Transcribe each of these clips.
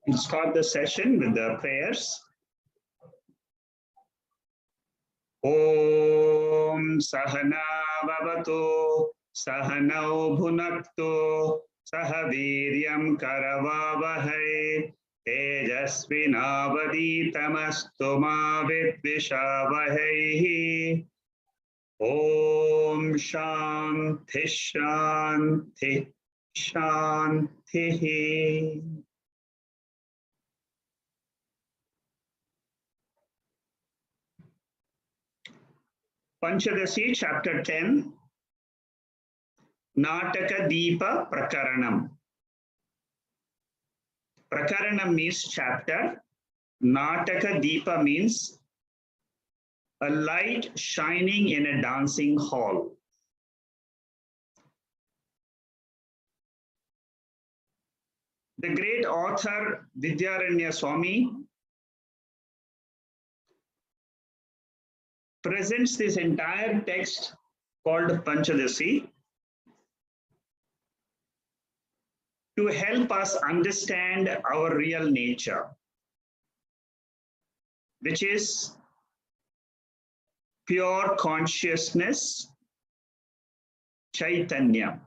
We'll start the session with the prayers. Om Sahana Vavatu Sahanau Bhunaktu Sahaviryam Karavavahai Tejasvinavaditamastu ma vidvishavahai. Om Shanti Shanti Shanti. Panchadasi, chapter 10, Nataka Deepa Prakaranam. Prakaranam means chapter. Nataka Deepa means a light shining in a dancing hall. The great author Vidyaranya Swami presents this entire text called Panchadasi to help us understand our real nature, which is pure consciousness, Chaitanya.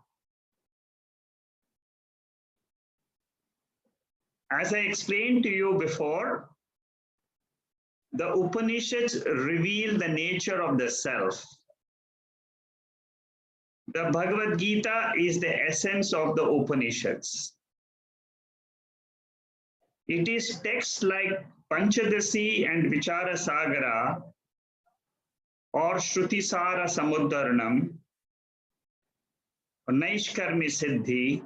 As I explained to you before, the Upanishads reveal the nature of the self. The Bhagavad Gita is the essence of the Upanishads. It is texts like Panchadasi and Vichara Sagara or Shrutisara Samuddaranam or Naishkarmi Siddhi.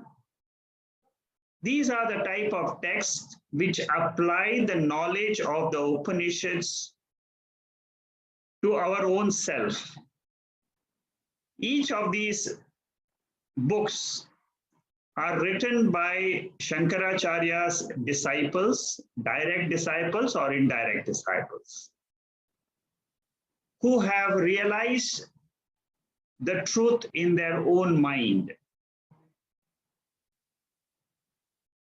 These are the type of texts which apply the knowledge of the Upanishads to our own self. Each of these books are written by Shankaracharya's disciples, direct disciples or indirect disciples, who have realized the truth in their own mind.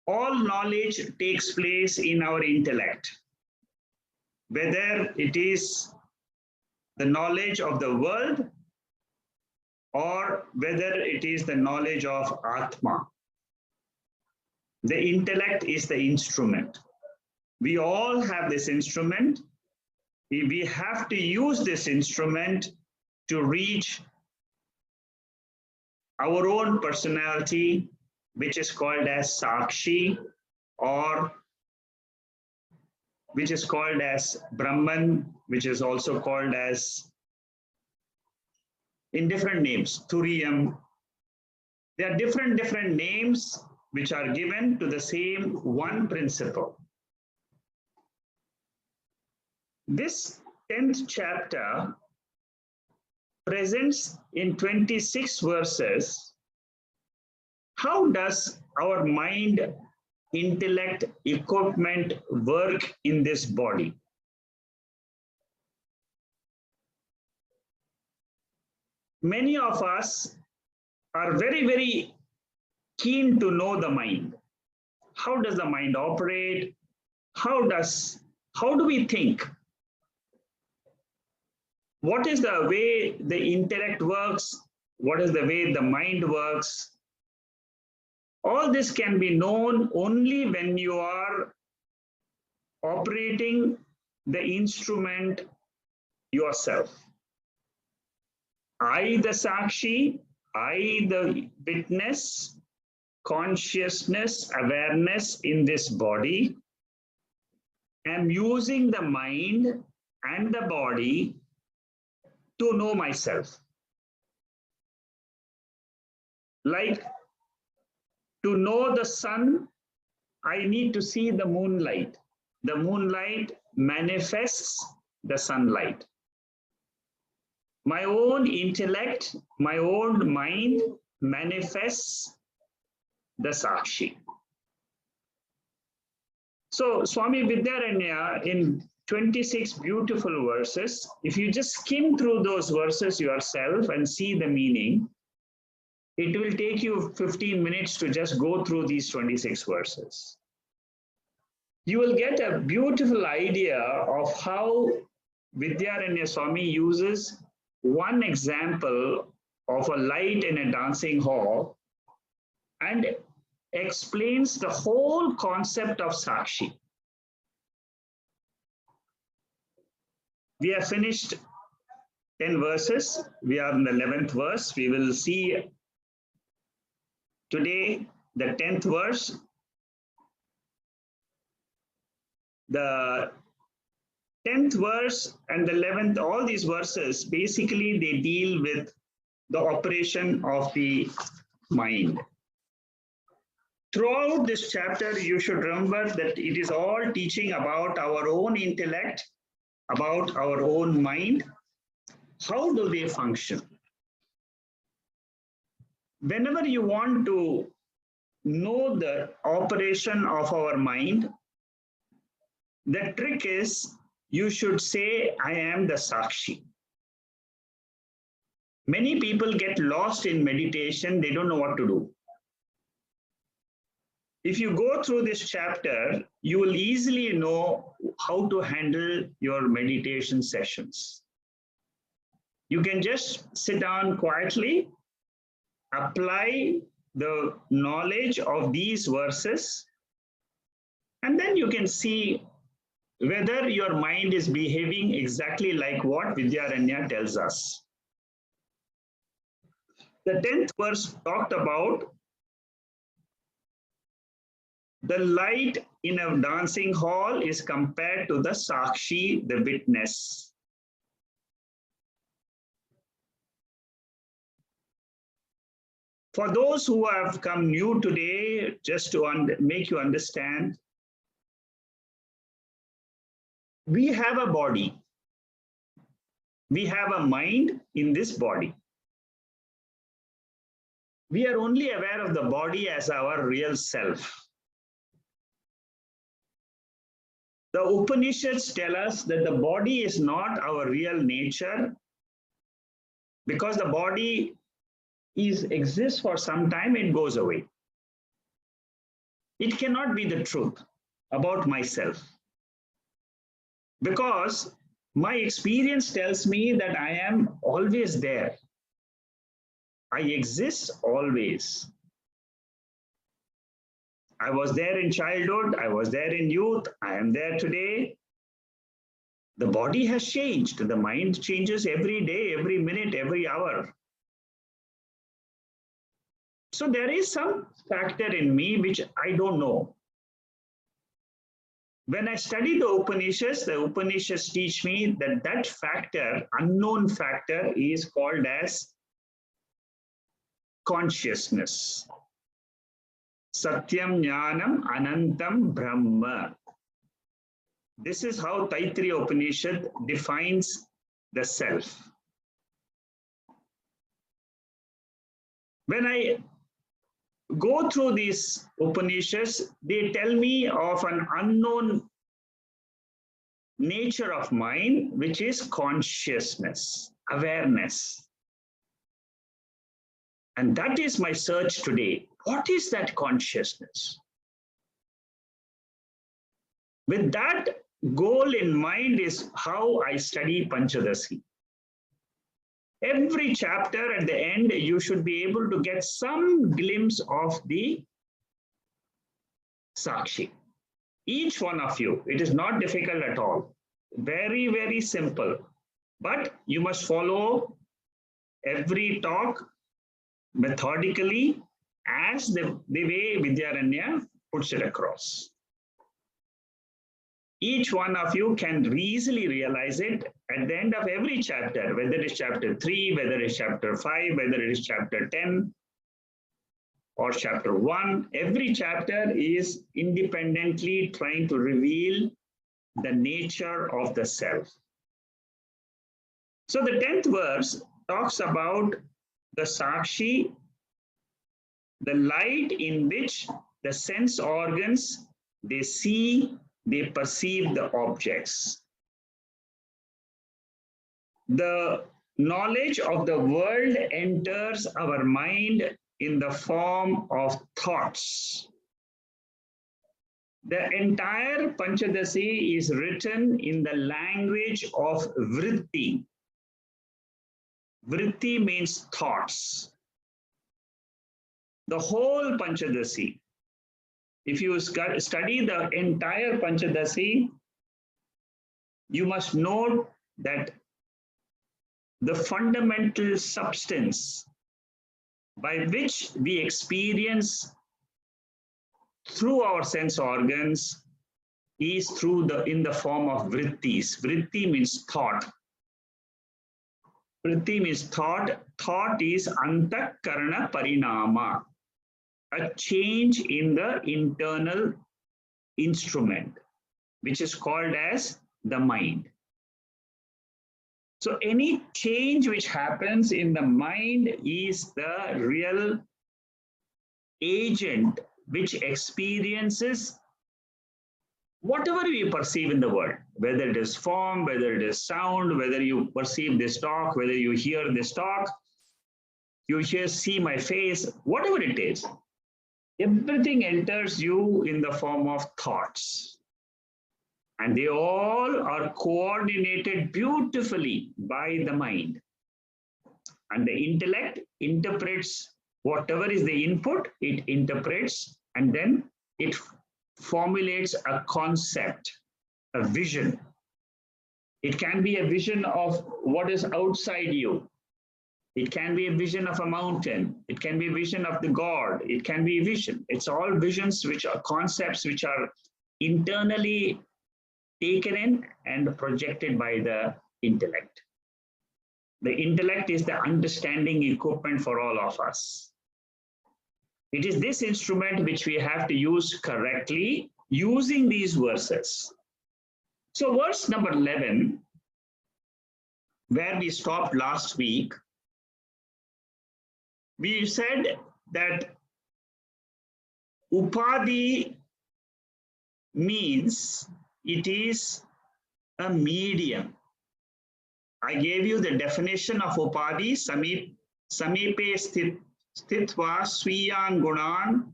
All knowledge takes place in our intellect, whether it is the knowledge of the world or whether it is the knowledge of Atman. The intellect is the instrument. We all have this instrument. We have to use this instrument to reach our own personality, which is called as sakshi, or which is called as Brahman, which is also called as, in different names, Turiyam. There are different names which are given to the same one principle. This 10th chapter presents in 26 verses how does our mind, intellect, equipment work in this body. Many of us are very keen to know the mind. How does the mind operate? How do we think? What is the way the intellect works? What is the way the mind works? All this can be known only when you are operating the instrument yourself. I, the sakshi, I, the witness, consciousness, awareness in this body, am using the mind and the body to know myself. Like, to know the sun, I need to see the moonlight. The moonlight manifests the sunlight. My own intellect, my own mind manifests the sakshi. So Swami Vidyaranya, in 26 beautiful verses, if you just skim through those verses yourself and see the meaning, it will take you 15 minutes to just go through these 26 verses. you will get a beautiful idea of how Vidyaranya Swami uses one example of a light in a dancing hall and explains the whole concept of sakshi. We have finished 10 verses. We are in the 11th verse. We will see today the 10th verse. The 10th verse and the 11th, all these verses, basically they deal with the operation of the mind. Throughout this chapter, you should remember that it is all teaching about our own intellect, about our own mind. How do they function? Whenever you want to know the operation of our mind, the trick is you should say, I am the sakshi. Many people get lost in meditation, they don't know what to do. If you go through this chapter, you will easily know how to handle your meditation sessions. You can just sit down quietly, apply the knowledge of these verses, and then you can see whether your mind is behaving exactly like what Vidyaranya tells us. The 10th verse talked about the light in a dancing hall is compared to the sakshi, the witness. For those who have come new today, just to make you understand, we have a body. We have a mind in this body. We are only aware of the body as our real self. The Upanishads tell us that the body is not our real nature because the body exists for some time, it goes away. It cannot be the truth about myself because my experience tells me that I am always there. I exist always. I was there in childhood, I was there in youth, I am there today. The body has changed. The mind changes every day, every minute, every hour. So there is some factor in me which I don't know. When I study the Upanishads teach me that that factor, unknown factor, is called as consciousness. Satyam Jnanam Anantam Brahma. This is how Taittiriya Upanishad defines the self. When I go through these Upanishads, they tell me of an unknown nature of mind, which is consciousness, awareness. And that is my search today. What is that consciousness? With that goal in mind is how I study Panchadasi. Every chapter at the end, you should be able to get some glimpse of the sakshi. Each one of you, it is not difficult at all. Very, very simple. But you must follow every talk methodically as the way Vidyaranya puts it across. Each one of you can easily realize it at the end of every chapter, whether it is chapter 3, whether it is chapter 5, whether it is chapter 10 or chapter 1. Every chapter is independently trying to reveal the nature of the self. So the 10th verse talks about the sakshi, the light in which the sense organs, they see, they perceive the objects. The knowledge of the world enters our mind in the form of thoughts. The entire Panchadasi is written in the language of vritti. Vritti means thoughts. The whole Panchadasi, if you study the entire Panchadasi, you must note that the fundamental substance by which we experience through our sense organs is in the form of vrittis. Vritti means thought. Vritti means thought. Thought is antakarana parinama, a change in the internal instrument, which is called as the mind. So any change which happens in the mind is the real agent which experiences whatever we perceive in the world, whether it is form, whether it is sound, whether you perceive this talk, whether you hear this talk, you see my face, whatever it is, everything enters you in the form of thoughts. And they all are coordinated beautifully by the mind. And the intellect interprets whatever is the input, it interprets, and then it formulates a concept, a vision. It can be a vision of what is outside you. It can be a vision of a mountain. It can be a vision of the God. It can be a vision. It's all visions which are concepts which are internally taken in and projected by the intellect. The intellect is the understanding equipment for all of us. It is this instrument which we have to use correctly using these verses. So verse number 11, where we stopped last week, we said that upadhi means it is a medium. I gave you the definition of upadhi, samipe stitva swiyan gunan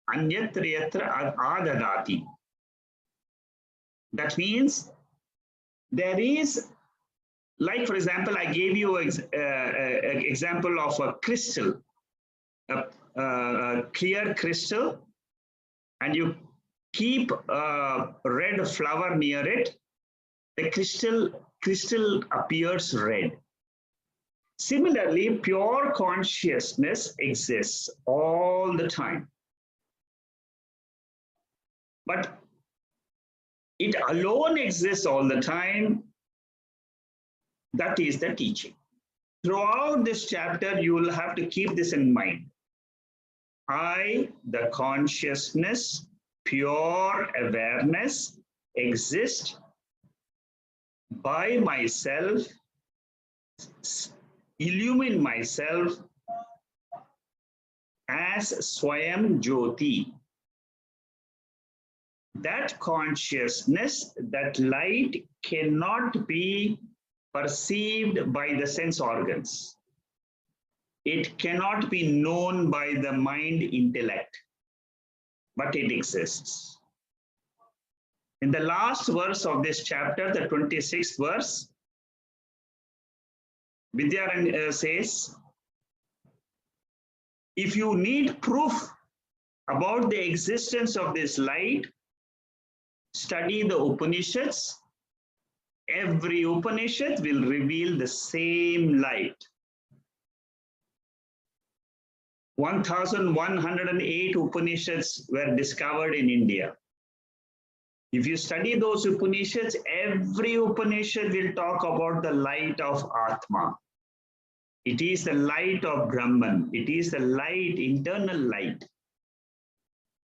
anyatra yatra adadati. That means there is, like for example, I gave you an example of a crystal, a clear crystal, and you keep a red flower near it, the crystal appears red. Similarly, pure consciousness exists all the time. But it alone exists all the time. That is the teaching. Throughout this chapter, you will have to keep this in mind. I, the consciousness, pure awareness, exist by myself, illumine myself as Swayam Jyoti. That consciousness, that light cannot be perceived by the sense organs. It cannot be known by the mind intellect, but it exists. In the last verse of this chapter, the 26th verse, Vidyaranya says, if you need proof about the existence of this light, study the Upanishads. Every Upanishad will reveal the same light. 1108 Upanishads were discovered in India. If you study those Upanishads, every Upanishad will talk about the light of Atman. It is the light of Brahman. It is the light, internal light,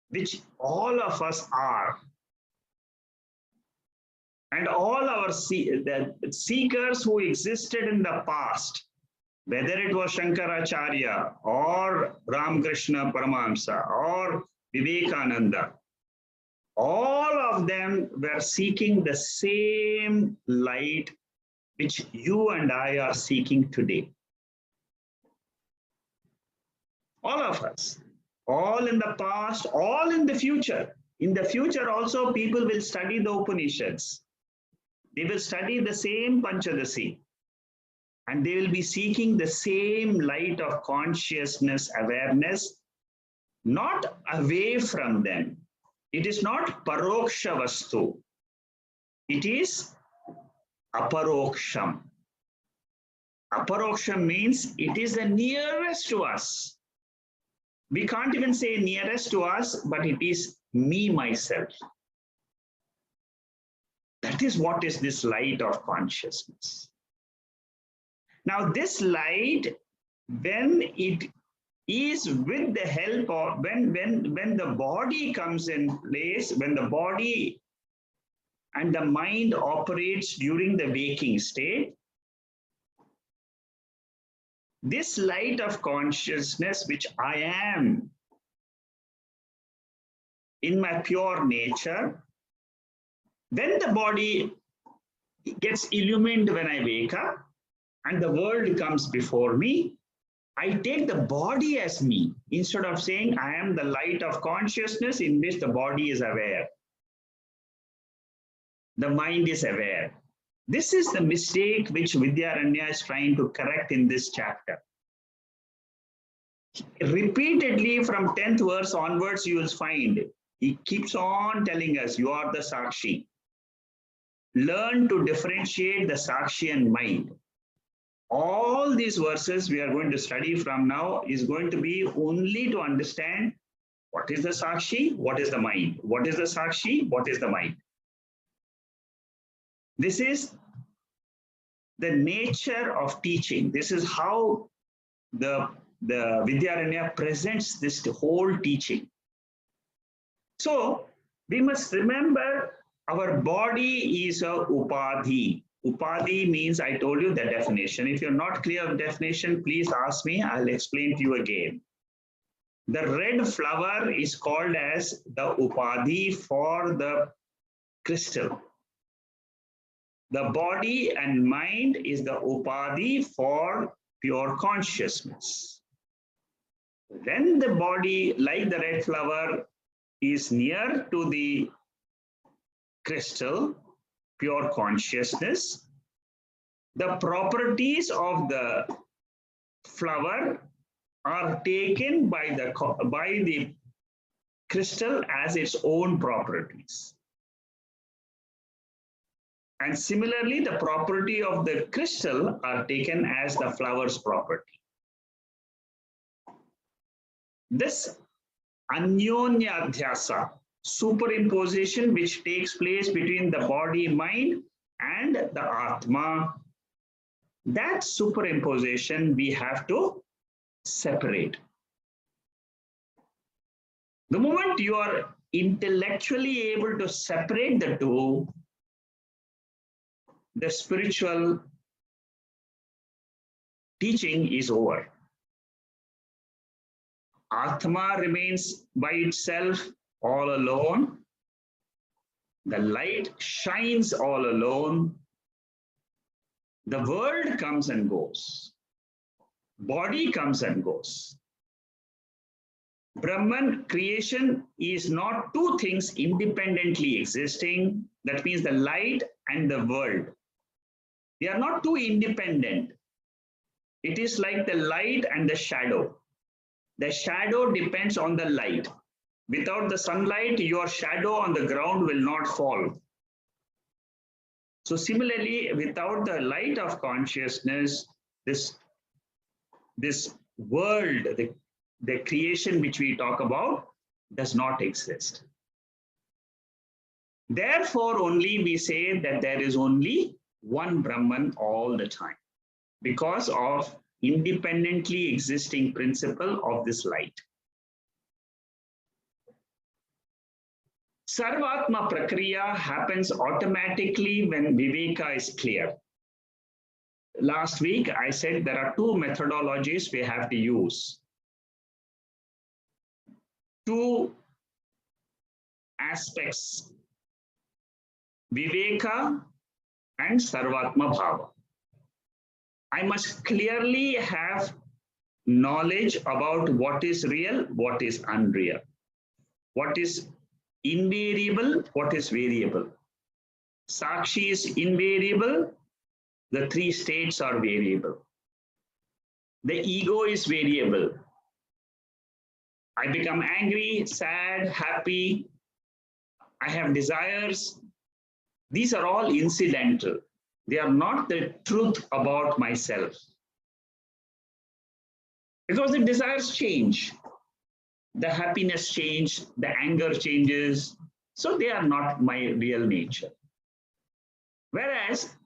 which all of us are. And all our seekers who existed in the past, whether it was Shankaracharya or Ramakrishna Paramahamsa or Vivekananda, all of them were seeking the same light which you and I are seeking today. All of us, all in the past, all in the future. In the future also, people will study the Upanishads. They will study the same Panchadasi. And they will be seeking the same light of consciousness, awareness, not away from them. It is not paroksha vastu. It is aparoksham. Aparoksham means it is the nearest to us. We can't even say nearest to us, but it is me, myself. That is what is this light of consciousness. Now, this light, when it is with the help of, when the body comes in place, when the body and the mind operates during the waking state, this light of consciousness, which I am in my pure nature, when the body gets illumined when I wake up and the world comes before me, I take the body as me instead of saying I am the light of consciousness in which the body is aware. The mind is aware. This is the mistake which Vidyaranya is trying to correct in this chapter. Repeatedly from 10th verse onwards, you will find he keeps on telling us, you are the sakshi. Learn to differentiate the sakshi and mind. All these verses we are going to study from now is going to be only to understand what is the sakshi, what is the mind. What is the sakshi, what is the mind. This is the nature of teaching. This is how the Vidyaranya presents this whole teaching. So we must remember our body is a upadhi. Upadhi means, I told you the definition. If you're not clear of definition, please ask me, I'll explain to you again. The red flower is called as the upadhi for the crystal. The body and mind is the upadhi for pure consciousness. When the body, like the red flower, is near to the crystal, pure consciousness, the properties of the flower are taken by the crystal as its own properties. And similarly, the property of the crystal are taken as the flower's property. This anyonya adhyasa, superimposition which takes place between the body, mind, and the Atma, that superimposition we have to separate. The moment you are intellectually able to separate the two, the spiritual teaching is over. Atma remains by itself all alone. The light shines all alone. The world comes and goes. Body comes and goes. Brahman creation is not two things independently existing. That means the light and the world. They are not two independent. It is like the light and the shadow. The shadow depends on the light. Without the sunlight, your shadow on the ground will not fall. So similarly, without the light of consciousness, this world, the creation which we talk about, does not exist. Therefore, only we say that there is only one Brahman all the time, because of independently existing principle of this light. Sarvatma Prakriya happens automatically when Viveka is clear. Last week, I said there are two methodologies we have to use. Two aspects, Viveka and Sarvatma Bhava. I must clearly have knowledge about what is real, what is unreal, what is invariable, what is variable? Sakshi is invariable, the three states are variable. The ego is variable. I become angry, sad, happy, I have desires. These are all incidental. They are not the truth about myself. Because the desires change. The happiness changes, the anger changes. So they are not my real nature. Whereas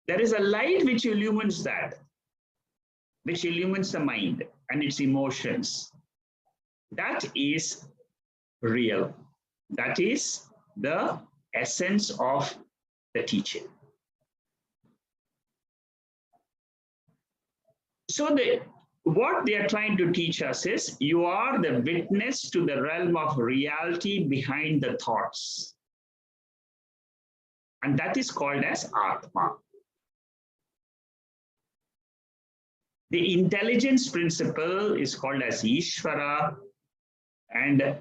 there is a light which illumines that, which illumines the mind and its emotions. That is real. That is the essence of the teaching. So what they are trying to teach us is you are the witness to the realm of reality behind the thoughts. And that is called as Atman. The intelligence principle is called as Ishvara, and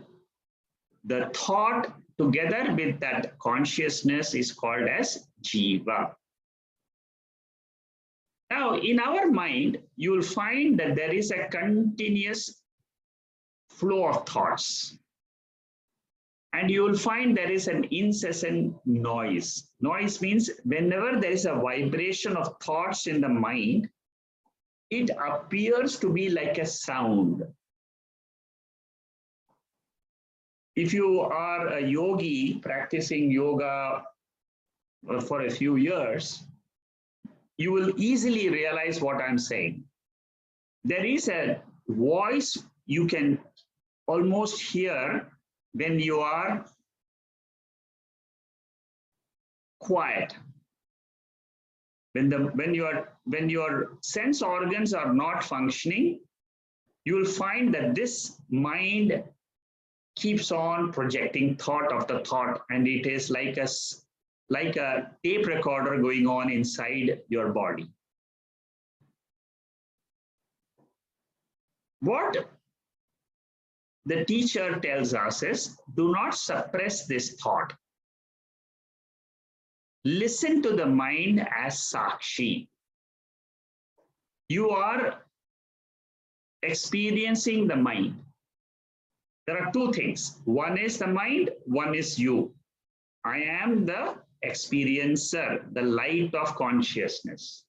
the thought together with that consciousness is called as Jiva. Now, in our mind, you will find that there is a continuous flow of thoughts. And you will find there is an incessant noise. Noise means whenever there is a vibration of thoughts in the mind, it appears to be like a sound. If you are a yogi practicing yoga for a few years, you will easily realize what I'm saying. There is a voice you can almost hear when you are quiet. When your sense organs are not functioning, you will find that this mind keeps on projecting thought after thought, and it is like a tape recorder going on inside your body. What the teacher tells us is, do not suppress this thought. Listen to the mind as sakshi. You are experiencing the mind. There are two things. One is the mind, one is you. I am the experiencer, the light of consciousness.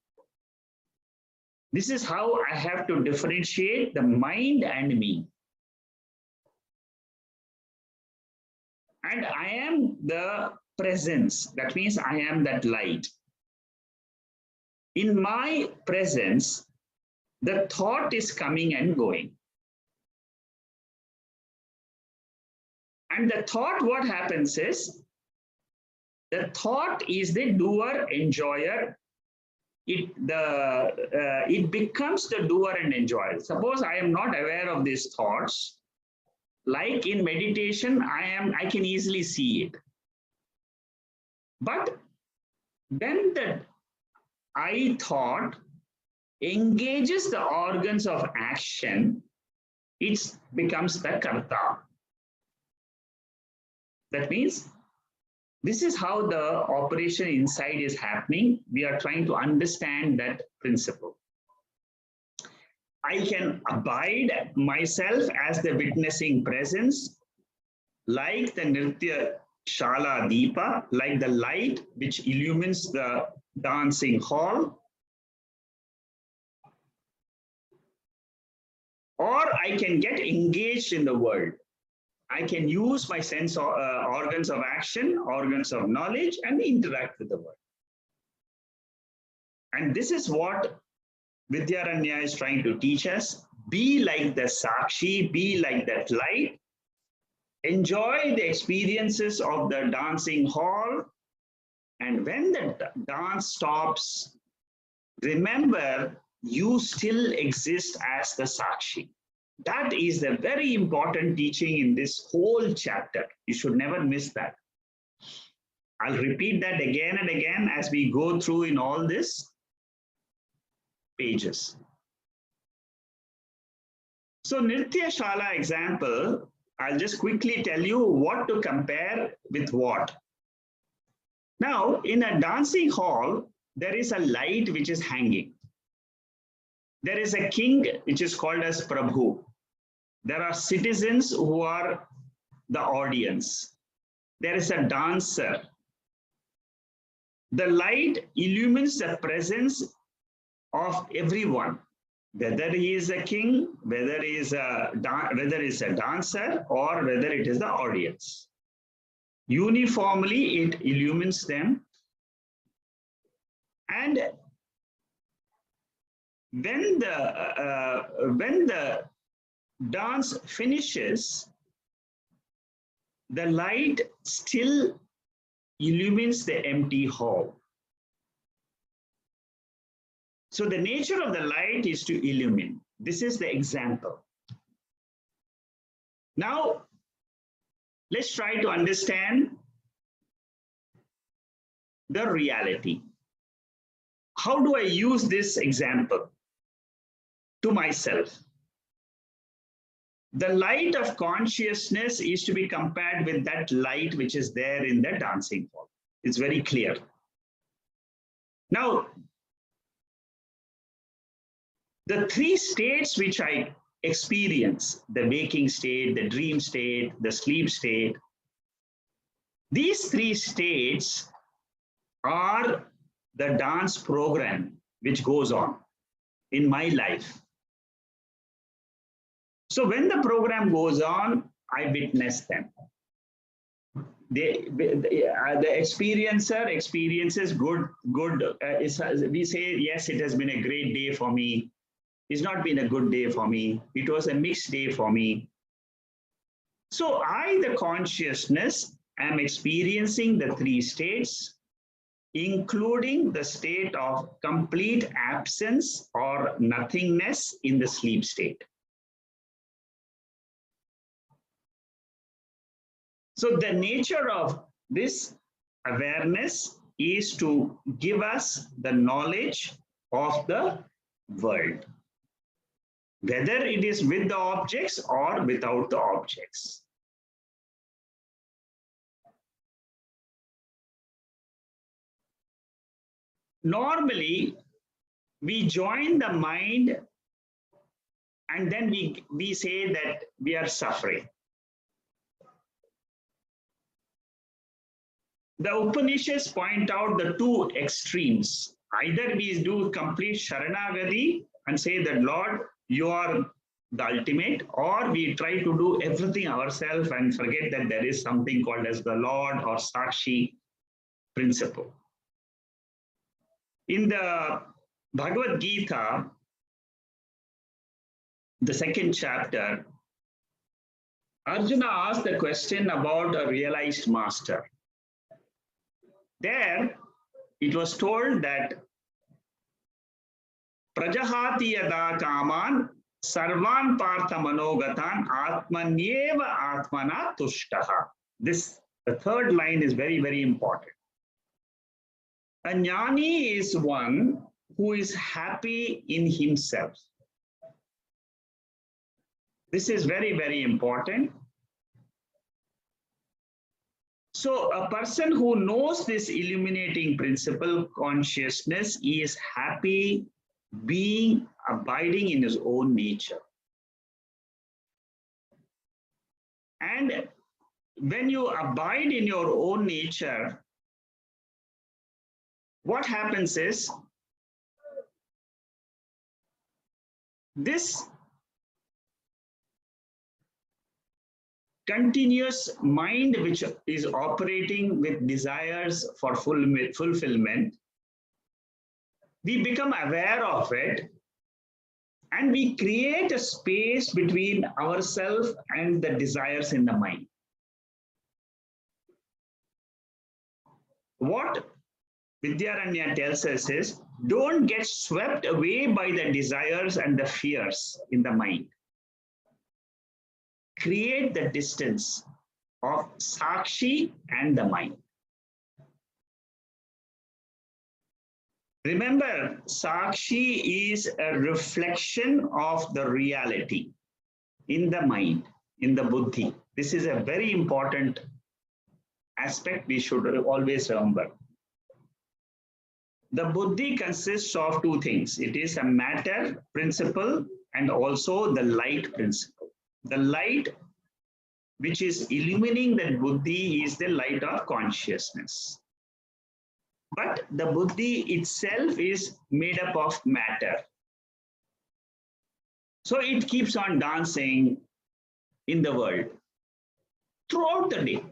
This is how I have to differentiate the mind and me. And I am the presence. That means I am that light. In my presence, the thought is coming and going. And the thought, what happens is, the thought is the doer, enjoyer. It becomes the doer and enjoyer. Suppose I am not aware of these thoughts. Like in meditation, I can easily see it. But when the I thought engages the organs of action, it becomes the karta. That means this is how the operation inside is happening. We are trying to understand that principle. I can abide myself as the witnessing presence, like the Nritya Shala Deepa, like the light which illumines the dancing hall. Or I can get engaged in the world. I can use my sense organs of action, organs of knowledge, and interact with the world. And this is what Vidyaranya is trying to teach us. Be like the sakshi, be like that light. Enjoy the experiences of the dancing hall. And when the dance stops, remember you still exist as the sakshi. That is the very important teaching in this whole chapter. You should never miss that. I'll repeat that again and again as we go through in all these pages. So Nritya Shala example, I'll just quickly tell you what to compare with what. Now, in a dancing hall, there is a light which is hanging. There is a king which is called as Prabhu. There are citizens who are the audience. There is a dancer. The light illumines the presence of everyone, whether he is a king, whether he is a dancer, or whether it is the audience. Uniformly, it illumines them. And when the dance finishes, the light still illumines the empty hall. So the nature of the light is to illumine. This is the example. Now, let's try to understand the reality. How do I use this example to myself? The light of consciousness is to be compared with that light which is there in the dancing hall. It's very clear. Now, the three states which I experience, the waking state, the dream state, the sleep state, these three states are the dance program which goes on in my life. So when the program goes on, I witness them. The experiencer experiences good. We say, yes, it has been a great day for me. It's not been a good day for me. It was a mixed day for me. So I, the consciousness, am experiencing the three states, including the state of complete absence or nothingness in the sleep state. So the nature of this awareness is to give us the knowledge of the world, whether it is with the objects or without the objects. Normally, we join the mind and then we say that we are suffering. The Upanishads point out the two extremes. Either we do complete Sharanagati and say that, Lord, you are the ultimate, or we try to do everything ourselves and forget that there is something called as the Lord or sakshi principle. In the Bhagavad Gita, the second chapter, Arjuna asked the question about a realized master. There, it was told that Prajahati yada kaman sarvan partha manogatan atmanyeva atmana tushtaha. This, the third line is very, very important. A jnani is one who is happy in himself. This is very, very important. So a person who knows this illuminating principle, consciousness, is happy being abiding in his own nature. And when you abide in your own nature, what happens is this continuous mind which is operating with desires for fulfillment, we become aware of it and we create a space between ourselves and the desires in the mind. What Vidyaranya tells us is, don't get swept away by the desires and the fears in the mind. Create the distance of sakshi and the mind. Remember, sakshi is a reflection of the reality in the mind, in the buddhi, This is a very important aspect we should always remember. The buddhi consists of two things. It is a matter principle and also the light principle. The light which is illuminating that buddhi is the light of consciousness. But the buddhi itself is made up of matter. So it keeps on dancing in the world throughout the day.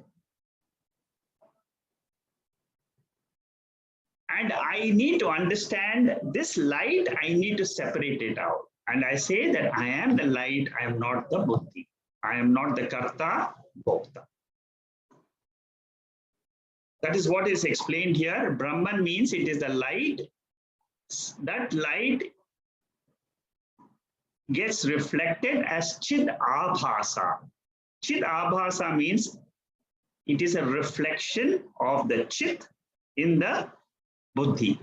And I need to understand this light, I need to separate it out. And I say that I am the light, I am not the buddhi. I am not the karta, bhokta. That is what is explained here. Brahman means it is the light. That light gets reflected as chid abhasa. Chid abhasa means it is a reflection of the chit in the buddhi.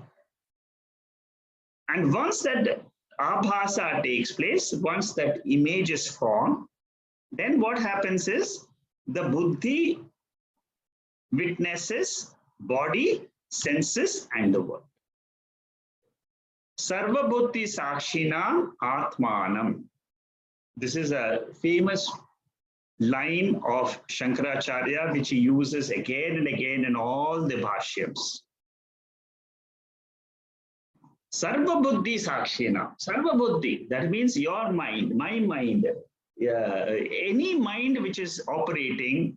And once that abhasa takes place, once that image is formed, then what happens is the buddhi witnesses body, senses, and the world. Sarva buddhi sakshina atmanam. This is a famous line of Shankaracharya which he uses again and again in all the bhashyams. Sarva buddhi sakshina. Sarva buddhi, that means your mind, my mind. Any mind which is operating,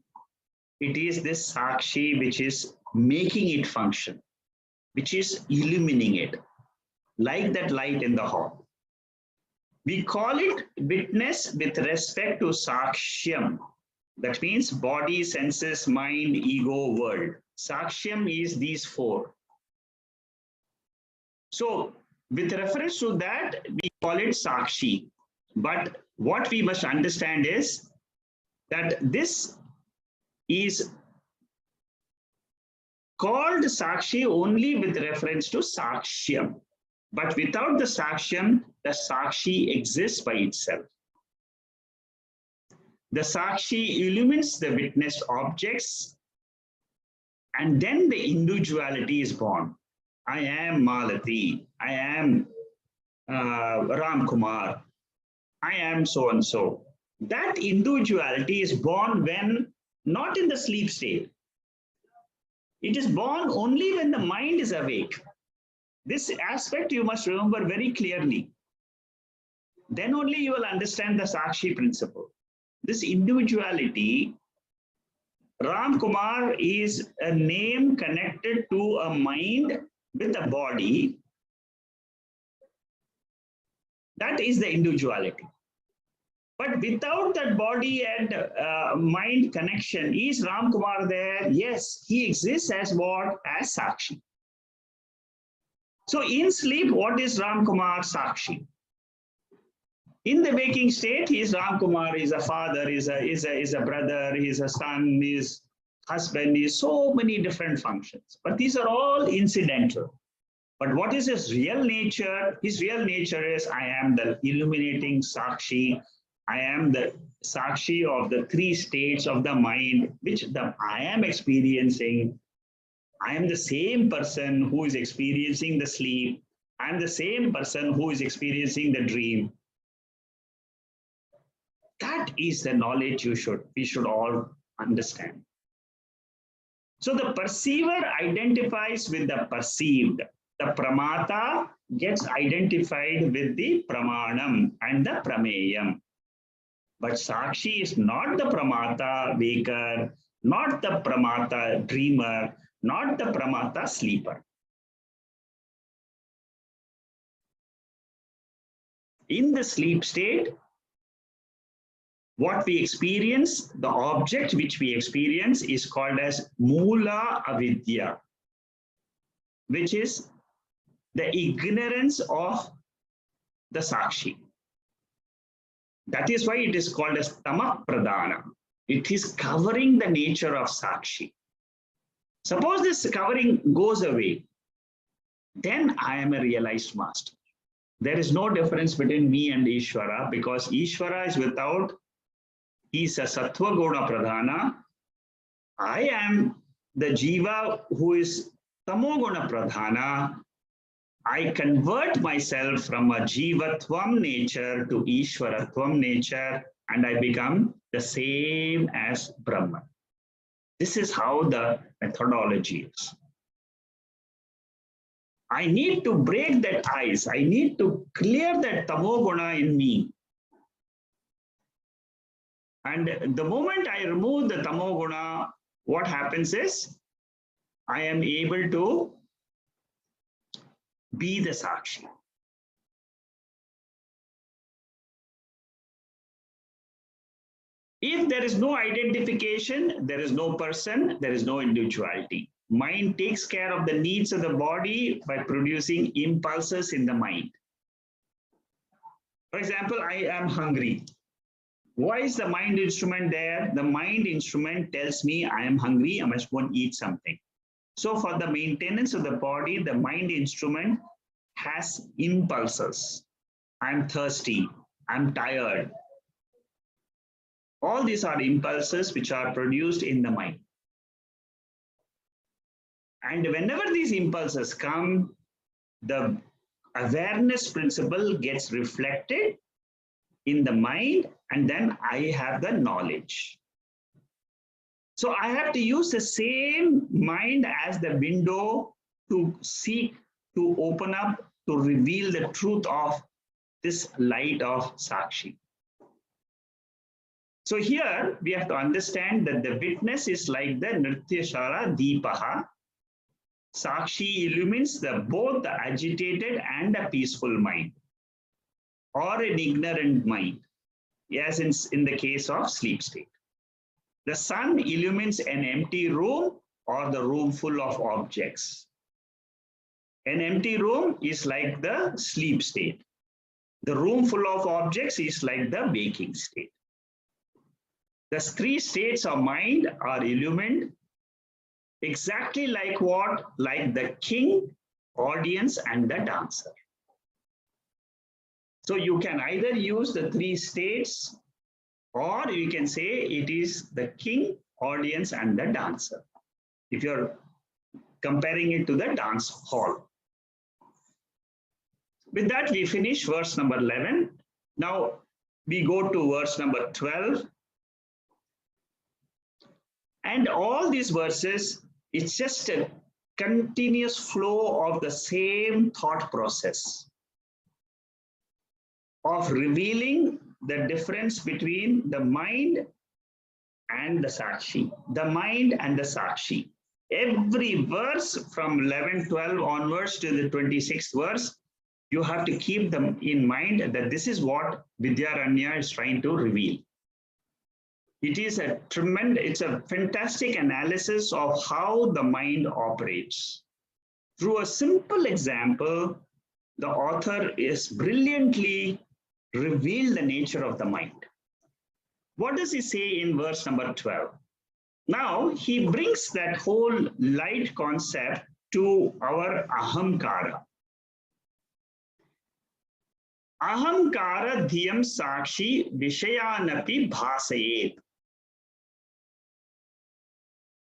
it is this sakshi which is making it function, which is illuminating it, like that light in the hall. We call it witness with respect to sakshyam. That means body, senses, mind, ego, world. Sakshyam is these four. So with reference to that, we call it sakshi. But what we must understand is that this is called sakshi only with reference to sakshyam. But without the sakshyam, the sakshi exists by itself. The sakshi illumines the witnessed objects, and then the individuality is born. I am Malati, I am Ram Kumar, I am so and so. That individuality is born when not in the sleep state. It is born only when the mind is awake. This aspect you must remember very clearly. Then only you will understand the sakshi principle. This individuality, Ram Kumar, is a name connected to a mind with a body. That is the individuality. But without that body and mind connection, is Ram Kumar there? Yes, he exists as what? As sakshi. So in sleep, what is Ram Kumar? Sakshi. In the waking state, he is Ram Kumar, is a father, is a brother, is a son, is husband, is so many different functions. But these are all incidental. But what is his real nature? His real nature is, I am the illuminating sakshi. I am the sakshi of the three states of the mind, which I am experiencing. I am the same person who is experiencing the sleep. I am the same person who is experiencing the dream. That is the knowledge we should all understand. So the perceiver identifies with the perceived. The pramata gets identified with the pramanam and the prameyam. But sakshi is not the pramata waker, not the pramata dreamer, not the pramata sleeper. In the sleep state, what we experience, the object which we experience is called as mula avidya, which is the ignorance of the sakshi. That is why it is called as tamak pradana. It is covering the nature of sakshi. Suppose this covering goes away, then I am a realized master. There is no difference between me and Ishvara, because Ishvara is without he is a sattva guna pradhana. I am the jiva who is tamoguna pradhana. I convert myself from a jivatvam nature to ishvaratvam nature, and I become the same as Brahman. This is how the methodology is. I need to break that ice. I need to clear that tamoguna in me. And the moment I remove the tamoguna, what happens is I am able to be the sakshi. If there is no identification, there is no person, there is no individuality. Mind takes care of the needs of the body by producing impulses in the mind. For example, I am hungry. Why is the mind instrument there? The mind instrument tells me I am hungry, I must go and eat something. So for the maintenance of the body, the mind instrument has impulses. I'm thirsty, I'm tired. All these are impulses which are produced in the mind. And whenever these impulses come, the awareness principle gets reflected in the mind, and then I have the knowledge. So I have to use the same mind as the window to seek, to open up, to reveal the truth of this light of sakshi. So here we have to understand that the witness is like the Nrityashala Deepaha. Sakshi illumines both the agitated and a peaceful mind, or an ignorant mind, as in the case of sleep state. The sun illumines an empty room or the room full of objects. An empty room is like the sleep state. The room full of objects is like the waking state. The three states of mind are illumined exactly like what? Like the king, audience, and the dancer. So you can either use the three states, or you can say it is the king, audience, and the dancer, if you're comparing it to the dance hall. With that, we finish verse number 11. Now we go to verse number 12. And all these verses, it's just a continuous flow of the same thought process of revealing the difference between the mind and the sakshi, the mind and the sakshi. Every verse from 11, 12 onwards to the 26th verse, you have to keep them in mind that this is what Vidyaranya is trying to reveal. It is it's a fantastic analysis of how the mind operates. Through a simple example, the author is brilliantly revealed the nature of the mind. What does he say in verse number 12? Now he brings that whole light concept to our ahamkara. Ahamkara dhyam sakshi vishayanapi bhasayet.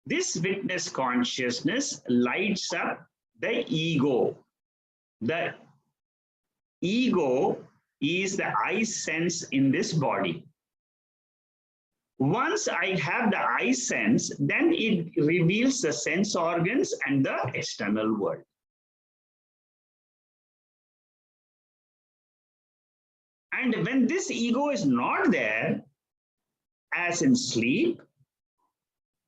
This witness consciousness lights up the ego. The ego is the I sense in this body. Once I have the I sense, then it reveals the sense organs and the external world. And when this ego is not there, as in sleep,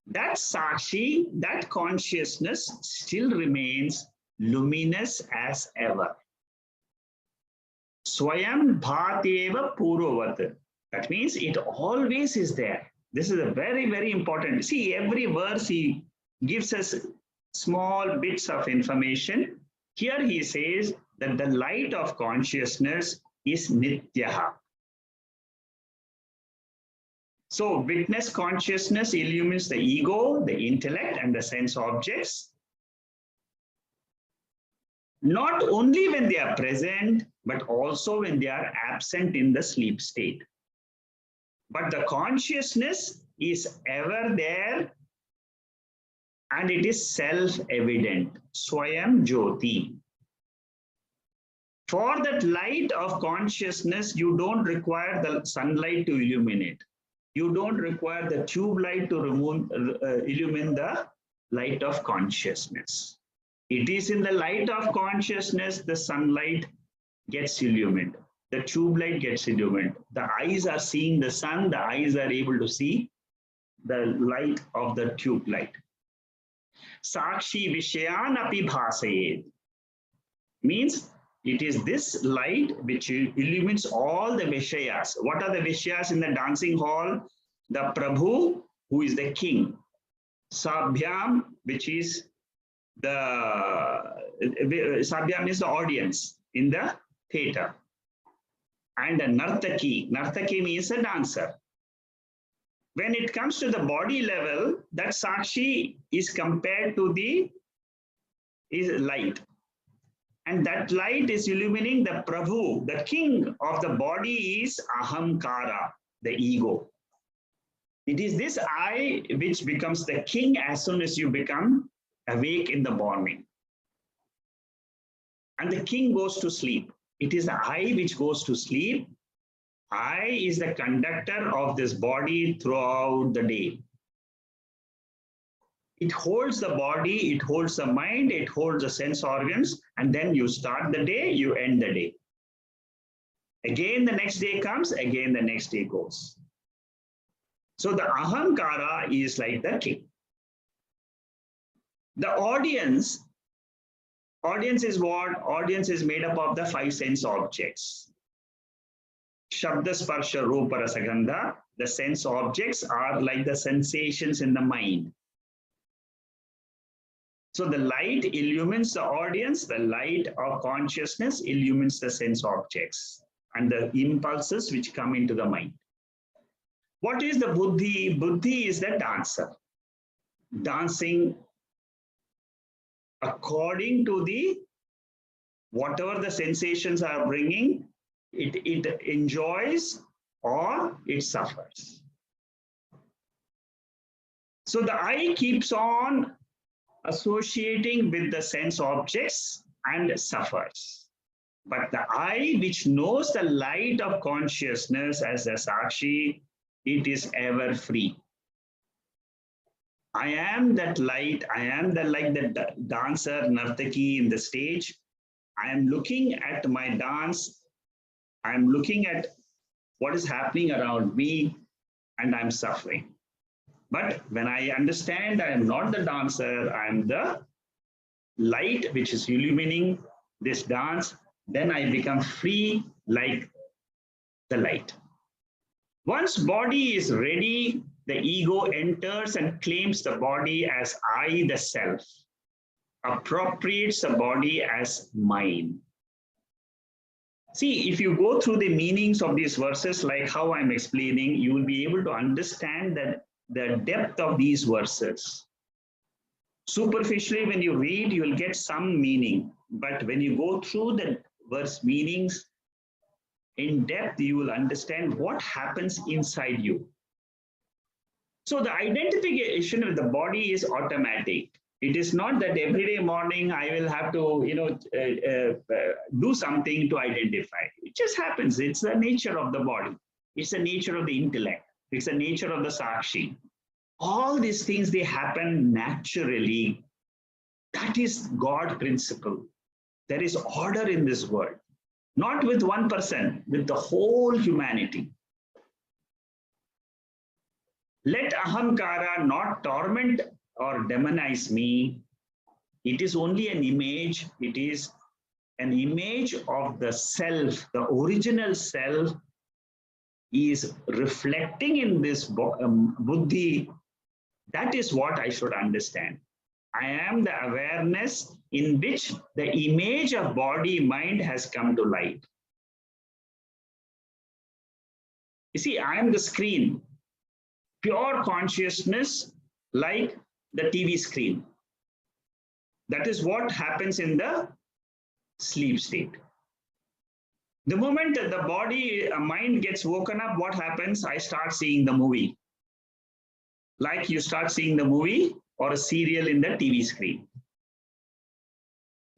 that sakshi, that consciousness still remains luminous as ever. Swayam bhateva purvavat. That means it always is there. This is a very, very important. See, every verse he gives us small bits of information. Here he says that the light of consciousness is nityaha. So witness consciousness illumines the ego, the intellect, and the sense objects. Not only when they are present, but also when they are absent in the sleep state. But the consciousness is ever there and it is self-evident. Swayam Jyoti. For that light of consciousness, you don't require the sunlight to illuminate. You don't require the tube light to illumine the light of consciousness. It is in the light of consciousness the sunlight gets illumined. The tube light gets illumined. The eyes are seeing the sun. The eyes are able to see the light of the tube light. Sakshi Vishayan api bhasayed means it is this light which illumines all the Vishayas. What are the Vishayas in the dancing hall? The Prabhu, who is the king. Sabhyam, which is Sabhyam is the audience in the theater. And a Nartaki. Nartaki means a dancer. When it comes to the body level, that Sakshi is compared to the light. And that light is illumining the Prabhu. The king of the body is Ahamkara, the ego. It is this I which becomes the king as soon as you become awake in the morning. And the king goes to sleep. It is the I which goes to sleep. I is the conductor of this body throughout the day. It holds the body, it holds the mind, it holds the sense organs, and then you start the day, you end the day. Again, the next day comes, again, the next day goes. So the Ahamkara is like the king. The audience is what? Audience is made up of the 5 sense objects. Shabda, Sparsha, Rupa, Rasagandha. The sense objects are like the sensations in the mind. So the light illumines the audience, the light of consciousness illumines the sense objects and the impulses which come into the mind. What is the buddhi? Buddhi is the dancer, dancing according to the whatever the sensations are bringing, it enjoys or it suffers. So the I keeps on associating with the sense objects and suffers. But the I, which knows the light of consciousness as a sakshi, it is ever free. I am that light. I am like the dancer, Nartaki in the stage. I am looking at my dance. I am looking at what is happening around me, and I'm suffering. But when I understand I am not the dancer, I am the light which is illumining this dance, then I become free like the light. Once body is ready, the ego enters and claims the body as I, the self, appropriates the body as mine. See, if you go through the meanings of these verses, like how I'm explaining, you will be able to understand that the depth of these verses. Superficially, when you read, you will get some meaning. But when you go through the verse meanings in depth, you will understand what happens inside you. So the identification with the body is automatic. It is not that every day morning I will have to, do something to identify. It just happens. It's the nature of the body. It's the nature of the intellect. It's the nature of the sakshi. All these things, they happen naturally. That is God principle. There is order in this world. Not with one person, with the whole humanity. Let ahamkara not torment or demonize me. It is only an image. It is an image of the self, the original self is reflecting in this buddhi. That is what I should understand. I am the awareness in which the image of body, mind has come to light. You see, I am the screen, pure consciousness like the TV screen. That is what happens in the sleep state. The moment the body, mind gets woken up, what happens? I start seeing the movie. Like you start seeing the movie or a serial in the TV screen.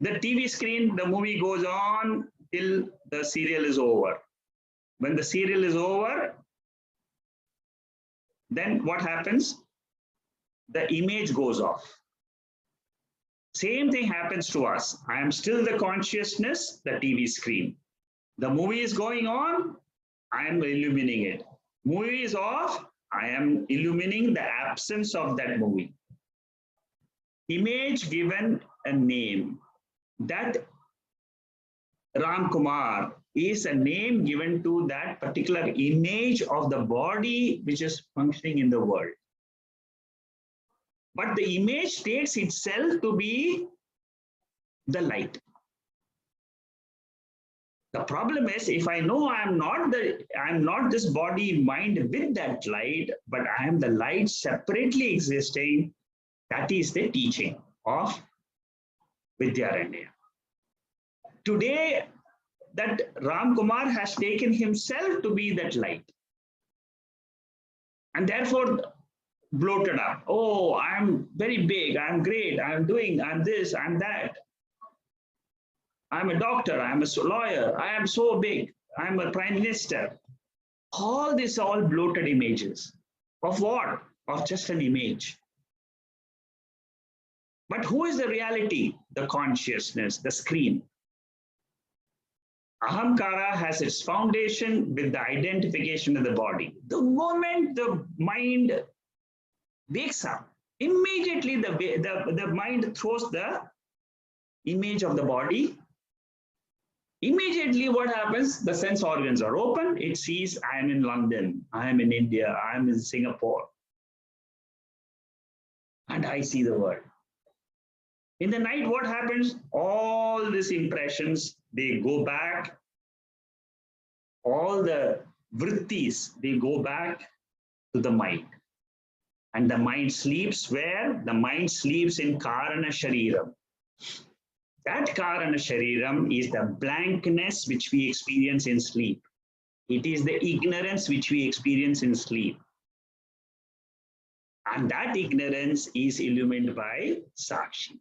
The TV screen, the movie goes on till the serial is over. When the serial is over, then what happens? The image goes off. Same thing happens to us. I am still the consciousness, the TV screen. The movie is going on, I am illuminating it. Movie is off, I am illuminating the absence of that movie. Image given a name. That Ram Kumar is a name given to that particular image of the body which is functioning in the world. But the image takes itself to be the light. The problem is, if I know I'm not this body mind with that light, but I am the light separately existing, that is the teaching of Vidyaranya. Today, that Ram Kumar has taken himself to be that light. And therefore, bloated up. Oh, I'm very big, I'm great, I'm this, I'm that. I'm a doctor, I'm a lawyer, I am so big, I'm a prime minister. All these are all bloated images. Of what? Of just an image. But who is the reality? The consciousness, the screen. Ahamkara has its foundation with the identification of the body. The moment the mind wakes up, immediately the mind throws the image of the body. Immediately what happens? The sense organs are open. It sees, I am in London, I am in India, I am in Singapore. And I see the world. In the night, what happens? All these impressions, they go back. All the vrittis, they go back to the mind. And the mind sleeps where? The mind sleeps in Karana Shariram. That Karana Shariram is the blankness which we experience in sleep. It is the ignorance which we experience in sleep. And that ignorance is illuminated by sakshi.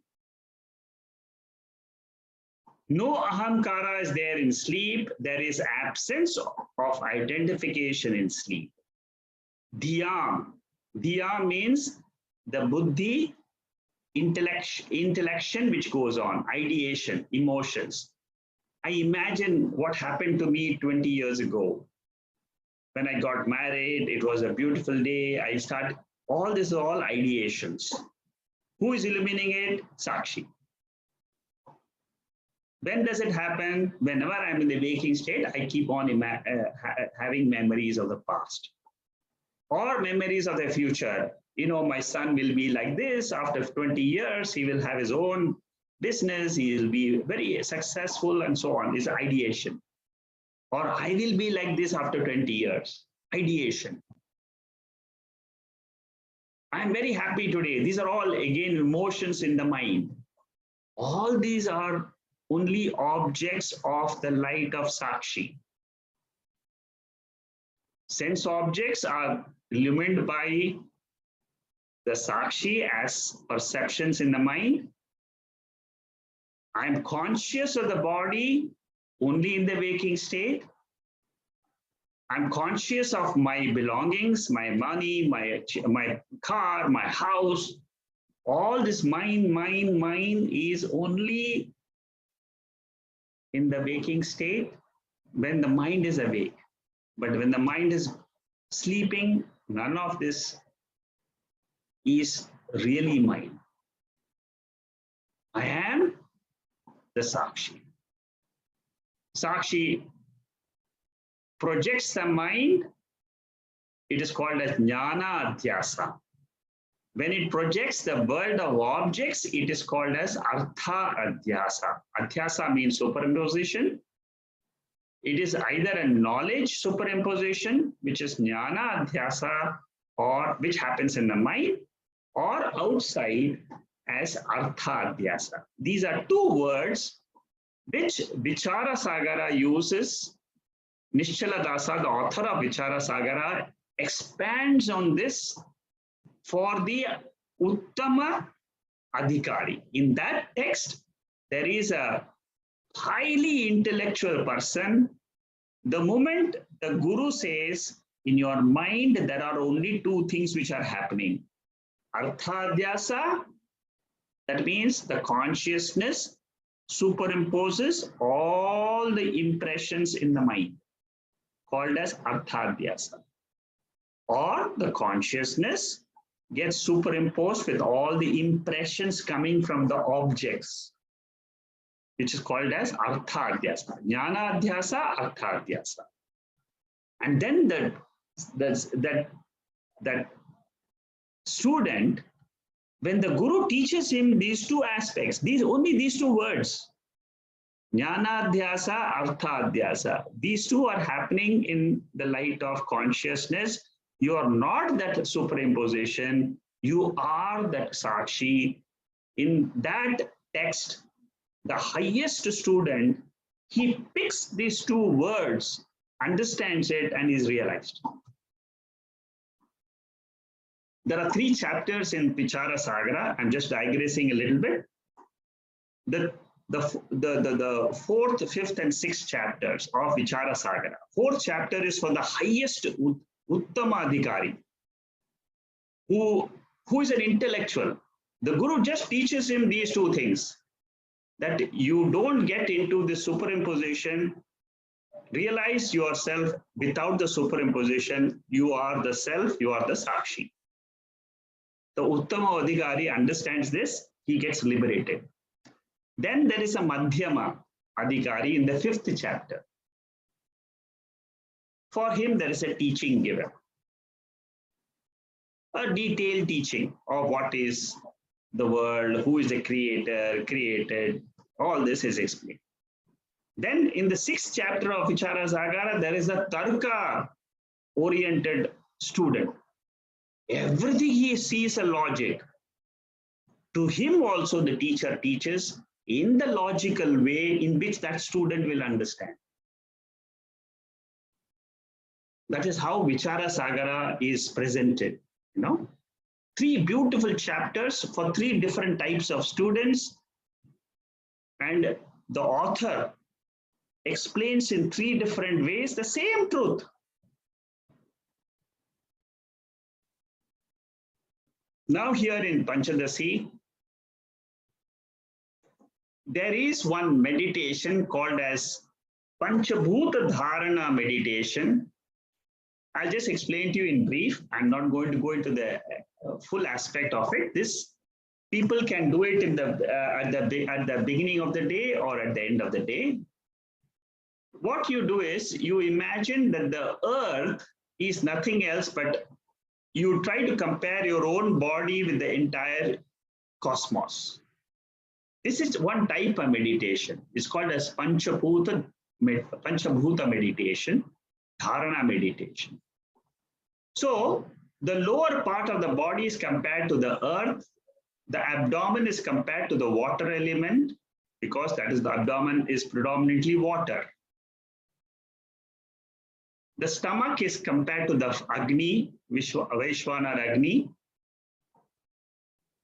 No ahamkara is there in sleep. There is absence of identification in sleep. Dhyam. Dhyam means the buddhi, intellection which goes on, ideation, emotions. I imagine what happened to me 20 years ago. When I got married, it was a beautiful day. I started, all this are all ideations. Who is illuminating it? Sakshi. When does it happen? Whenever I'm in the waking state, I keep on having memories of the past or memories of the future. You know, my son will be like this after 20 years. He will have his own business. He will be very successful and so on. It's ideation. Or I will be like this after 20 years. Ideation. I'm very happy today. These are all, again, emotions in the mind. All these are only objects of the light of sakshi. Sense objects are illumined by the sakshi as perceptions in the mind. I am conscious of the body only in the waking state. I'm conscious of my belongings, my money, my car, my house. All this mind is only in the waking state when the mind is awake. But when the mind is sleeping, none of this is really mine. I am the sakshi. Sakshi projects the mind. It is called as jnana adhyasa. When it projects the world of objects, it is called as artha adhyasa. Adhyasa means superimposition. It is either a knowledge superimposition, which is jnana adhyasa, or which happens in the mind, or outside as artha adhyasa. These are two words which Vichara Sagara uses Nischala Dasa, the author of Vichara Sagara, expands on this for the Uttama Adhikari. In that text, there is a highly intellectual person. The moment the Guru says, in your mind, there are only two things which are happening. Arthadhyasa, that means the consciousness superimposes all the impressions in the mind, called as Arthadhyasa. Or the consciousness gets superimposed with all the impressions coming from the objects, which is called as Arthadhyasa. Jnanadhyasa, Arthadhyasa. And then that student, when the Guru teaches him these two aspects, only these two words, Jnanadhyasa, Arthadhyasa, these two are happening in the light of consciousness. You are not that superimposition, you are that sakshi. In that text, the highest student, he picks these two words, understands it, and is realized. There are 3 chapters in Vichara Sagara. I'm just digressing a little bit. The 4th, 5th, and 6th chapters of Vichara Sagara. 4th chapter is for the highest Uttama Adhikari, who is an intellectual. The Guru just teaches him these two things, that you don't get into the superimposition. Realize yourself without the superimposition. You are the self, you are the sakshi. The Uttama Adhikari understands this, he gets liberated. Then there is a Madhyama Adhikari in the 5th chapter. For him, there is a teaching given, a detailed teaching of what is the world, who is the creator, created, all this is explained. Then in the 6th chapter of Vichara Sagara, there is a Tarka-oriented student. Everything he sees a logic. To him also the teacher teaches in the logical way in which that student will understand. That is how Vichara Sagara is presented. 3 beautiful chapters for 3 different types of students, and the author explains in 3 different ways the same truth. Now here in Panchadasi, there is one meditation called as Panchabhuta Dharana meditation. I'll just explain to you in brief. I'm not going to go into the full aspect of it. This people can do it in at the beginning of the day or at the end of the day. What you do is you imagine that the earth is nothing else, but you try to compare your own body with the entire cosmos. This is one type of meditation. It's called as Panchabhuta meditation, Dharana meditation. So the lower part of the body is compared to the earth. The abdomen is compared to the water element, because that is the abdomen is predominantly water. The stomach is compared to the Agni, Vaishwana Agni.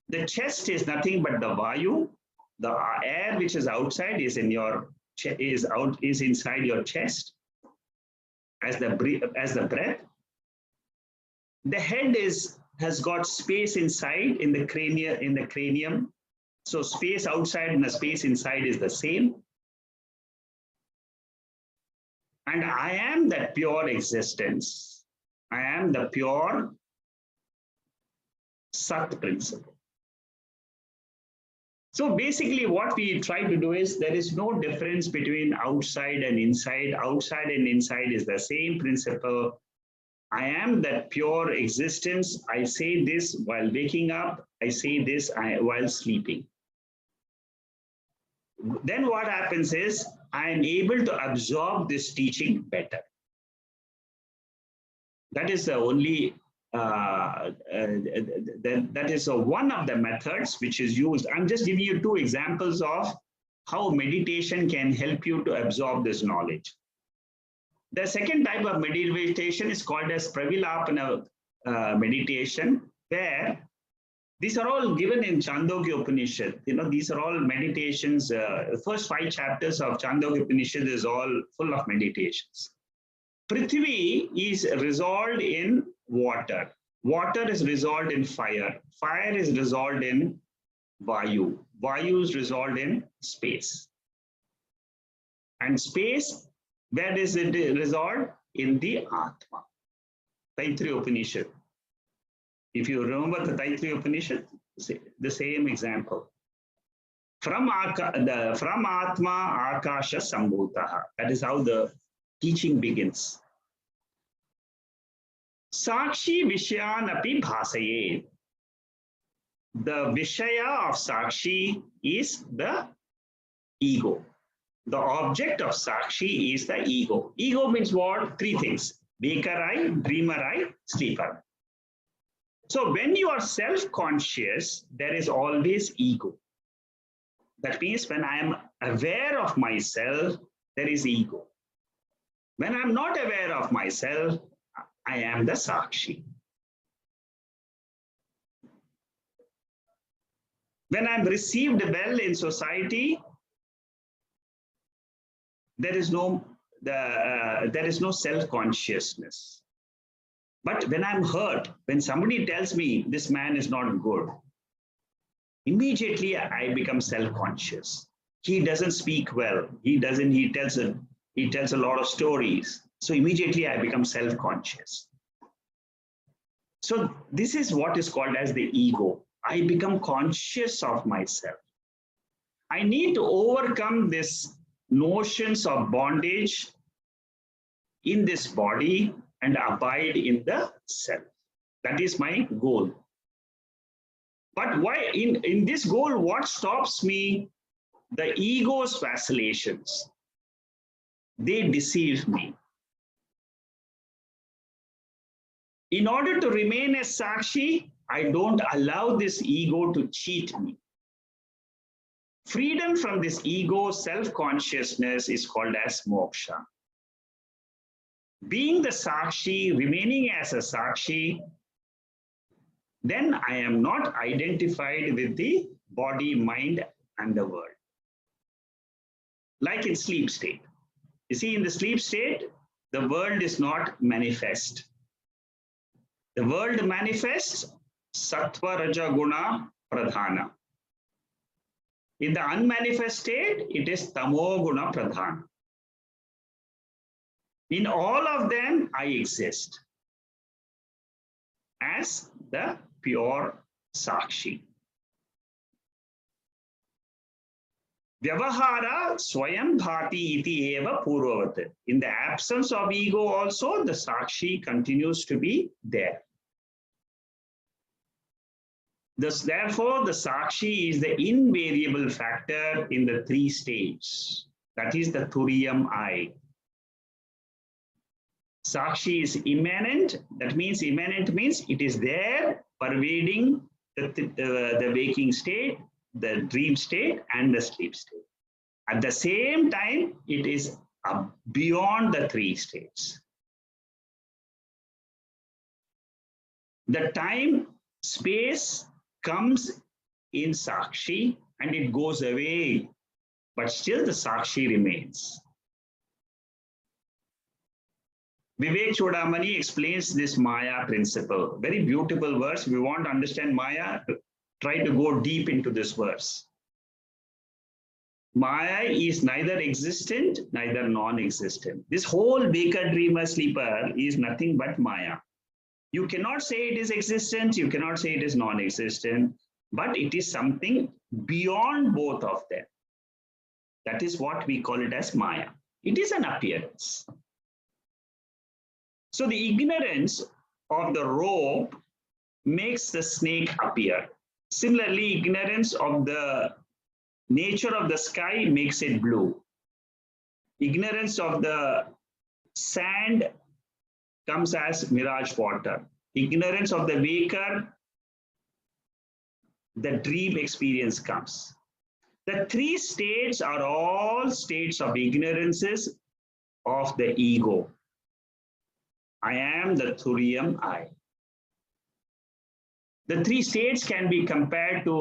The chest is nothing but the Vayu. The air which is outside is inside your chest as the breath. The head has got space inside in the cranium. So space outside and the space inside is the same. And I am that pure existence. I am the pure Sat principle. So basically what we try to do is there is no difference between outside and inside. Outside and inside is the same principle. I am that pure existence. I say this while waking up. I say this while sleeping. Then what happens is I am able to absorb this teaching better. That is the only, that is one of the methods which is used. I'm just giving you 2 examples of how meditation can help you to absorb this knowledge. The second type of meditation is called as Pravilapana meditation, where these are all given in Chandogya Upanishad. These are all meditations. The first 5 chapters of Chandogya Upanishad is all full of meditations. Prithvi is resolved in water. Water is resolved in fire. Fire is resolved in Vayu. Vayu is resolved in space. And space, where is it resolved? In the Atma. Taittiriya Upanishad. If you remember the Taittiriya Upanishad, the same example. From Atma Akasha Sambhutaha. That is how the teaching begins. Sakshi Vishyan-api bhasaye. The Vishaya of Sakshi is the ego. The object of Sakshi is the ego. Ego means what? 3 things. Waker I, dreamer I, sleeper. So when you are self-conscious, there is always ego. That means when I am aware of myself, there is ego. When I'm not aware of myself, I am the Sakshi. When I'm received well in society, there is no self-consciousness. But when I'm hurt, when somebody tells me this man is not good, immediately I become self-conscious. He doesn't speak well. He tells a lot of stories. So immediately I become self-conscious. So this is what is called as the ego. I become conscious of myself. I need to overcome this notions of bondage in this body and abide in the self. That is my goal. But why in this goal, what stops me? The ego's vacillations. They deceive me. In order to remain as Sakshi, I don't allow this ego to cheat me. Freedom from this ego, self-consciousness is called as moksha. Being the Sakshi, remaining as a Sakshi, then I am not identified with the body, mind, and the world. Like in sleep state. You see, in the sleep state, the world is not manifest. The world manifests sattva, raja, guna, pradhana. In the unmanifest state, it is tamo, guna, pradhana. In all of them, I exist as the pure Sakshi. Vyavahara swayam bhati iti eva purvavat. In the absence of ego also, the Sakshi continues to be there. Therefore, the Sakshi is the invariable factor in the 3 stages. That is the Turiyam I. Sakshi is immanent. That means immanent means it is there, pervading the waking state, the dream state, and the sleep state. At the same time, it is beyond the 3 states. The time, space comes in Sakshi and it goes away, but still the Sakshi remains. Vivek Chodamani explains this Maya principle. Very beautiful verse. If you want to understand Maya, try to go deep into this verse. Maya is neither existent, neither non-existent. This whole waker, dreamer, sleeper is nothing but Maya. You cannot say it is existent, you cannot say it is non-existent, but it is something beyond both of them. That is what we call it as Maya. It is an appearance. So the ignorance of the rope makes the snake appear. Similarly, ignorance of the nature of the sky makes it blue. Ignorance of the sand comes as mirage water. Ignorance of the waker, the dream experience comes. The 3 states are all states of ignorances of the ego. I am the Turiyam I. The three states can be compared to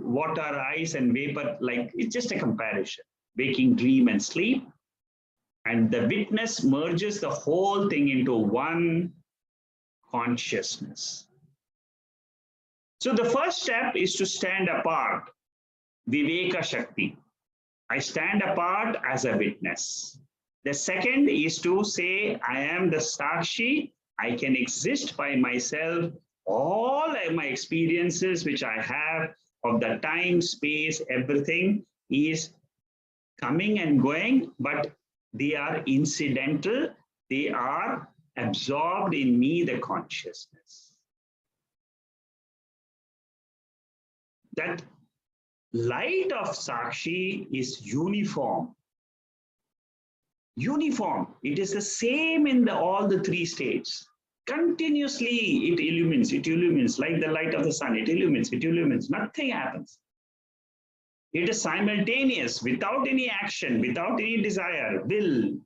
water, ice, and vapor. Like it's just a comparison. Waking, dream, and sleep. And the witness merges the whole thing into one consciousness. So the first step is to stand apart. Viveka Shakti. I stand apart as a witness. The second is to say, I am the sakshi. I can exist by myself. All my experiences which I have of the time, space, everything is coming and going, but they are incidental. They are absorbed in me, the consciousness. That light of sakshi is uniform. Uniform. It is the same in all the three states. Continuously it illumines like the light of the sun. It illumines. Nothing happens. It is simultaneous, without any action, without any desire, will.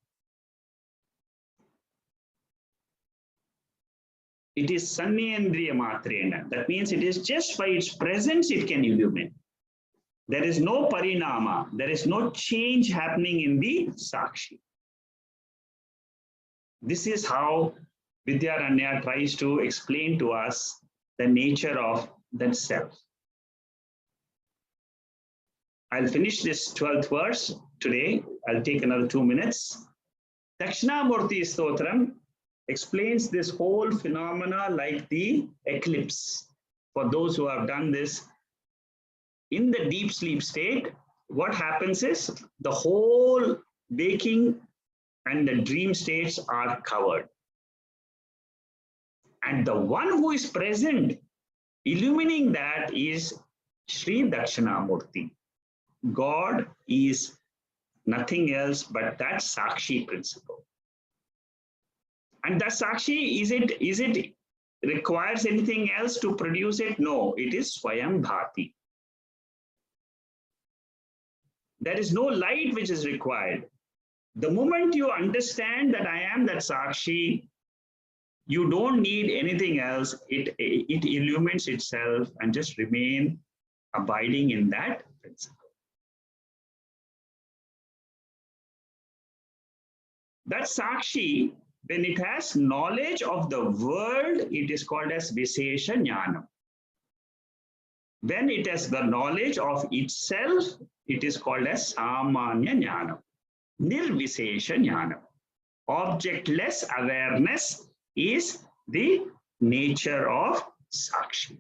It is sannendriya matrena. That means it is just by its presence it can illumine. There is no parinama. There is no change happening in the sakshi. This is how Vidyaranya tries to explain to us the nature of that self. I'll finish this 12th verse today. I'll take another 2 minutes. Dakshinamurti Stotram explains this whole phenomena like the eclipse. For those who have done this, in the deep sleep state, what happens is the whole waking and the dream states are covered. And the one who is present, illumining that, is Sri Dakshinamurti. God is nothing else but that sakshi principle. And that sakshi, is it requires anything else to produce it? No, it is Swayam Bhati. There is no light which is required. The moment you understand that I am that sakshi, you don't need anything else. It illumines itself and just remain abiding in that principle. That sakshi, when it has knowledge of the world, it is called as Visesha Jnanam. When it has the knowledge of itself, it is called as Samanya Jnanam. Nirvisesha Jnanam. Objectless awareness is the nature of sakshi.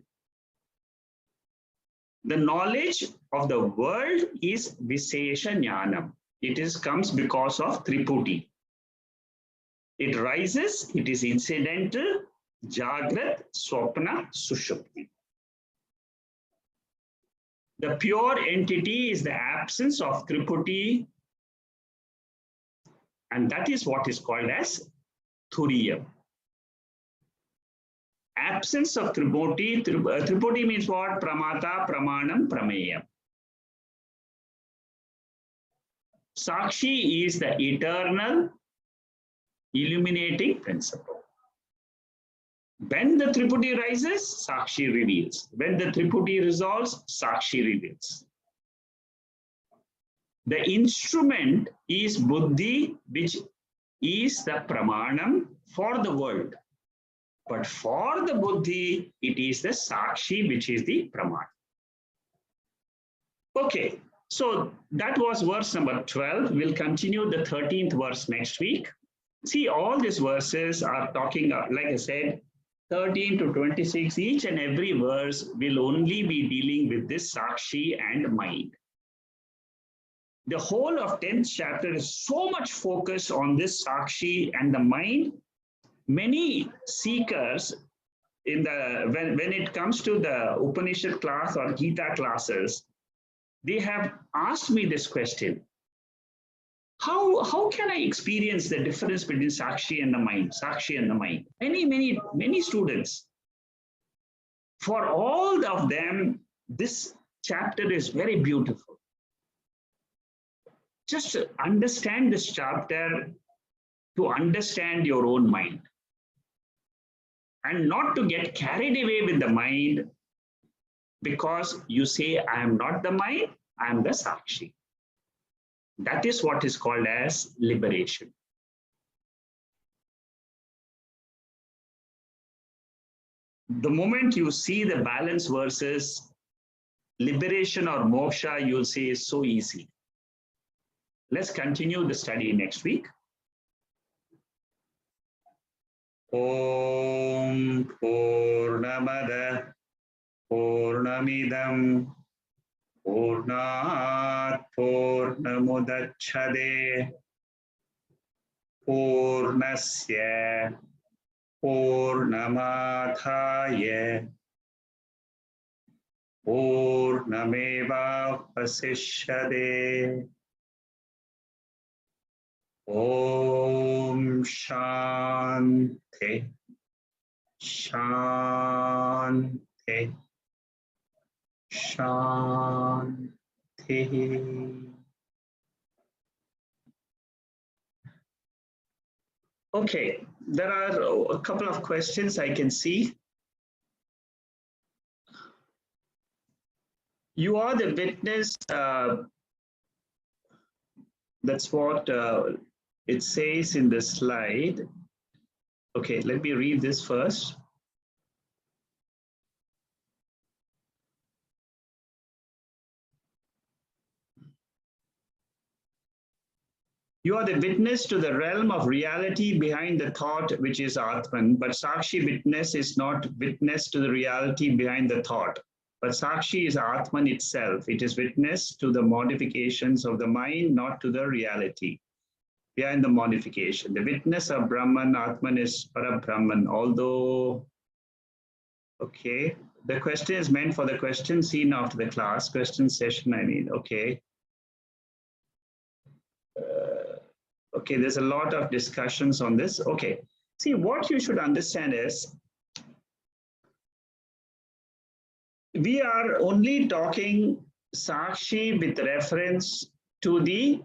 The knowledge of the world is Visesha Jnanam. It comes because of Triputi. It rises, it is incidental, Jagrat, Swapna, Sushupti. The pure entity is the absence of Triputi, and that is what is called as Turiyam. Absence of Triputi, Triputi means what? Pramata, Pramanam, Prameyam. Sakshi is the eternal illuminating principle. When the Triputi rises, Sakshi reveals. When the Triputi resolves, Sakshi reveals. The instrument is Buddhi, which is the Pramanam for the world. But for the Buddhi, it is the Sakshi, which is the Praman. Okay, so that was verse number 12. We'll continue the 13th verse next week. See, all these verses are talking, like I said, 13 to 26, each and every verse will only be dealing with this Sakshi and mind. The whole of 10th chapter is so much focus on this Sakshi and the mind. Many seekers, when it comes to the Upanishad class or Gita classes, they have asked me this question. How can I experience the difference between Sakshi and the mind? Sakshi and the mind. Many students. For all of them, this chapter is very beautiful. Just understand this chapter to understand your own mind. and not to get carried away with the mind, because you say, I am not the mind, I am the sakshi. That is what is called as liberation. The moment you see the balance versus liberation or moksha, you'll say is so easy. Let's continue the study next week. Om Purnamada Purnamidam Purnat Purnamudachade Purnasya Purnamadhaya Purnameva Vasishyade. Om Shanti Shanti Shanti. Okay, there are a couple of questions I can see. You are the witness. That's what it says in the slide. Okay, let me read this first. You are the witness to the realm of reality behind the thought, which is Atman. But Sakshi witness is not witness to the reality behind the thought. But Sakshi is Atman itself. It is witness to the modifications of the mind, not to the reality behind the modification. The witness of Brahman, Atman is Para-Brahman. Although, okay, the question is meant for the question seen after the class, question session, I mean, okay. Okay, there's a lot of discussions on this. Okay, see, what you should understand is, we are only talking Sakshi with reference to the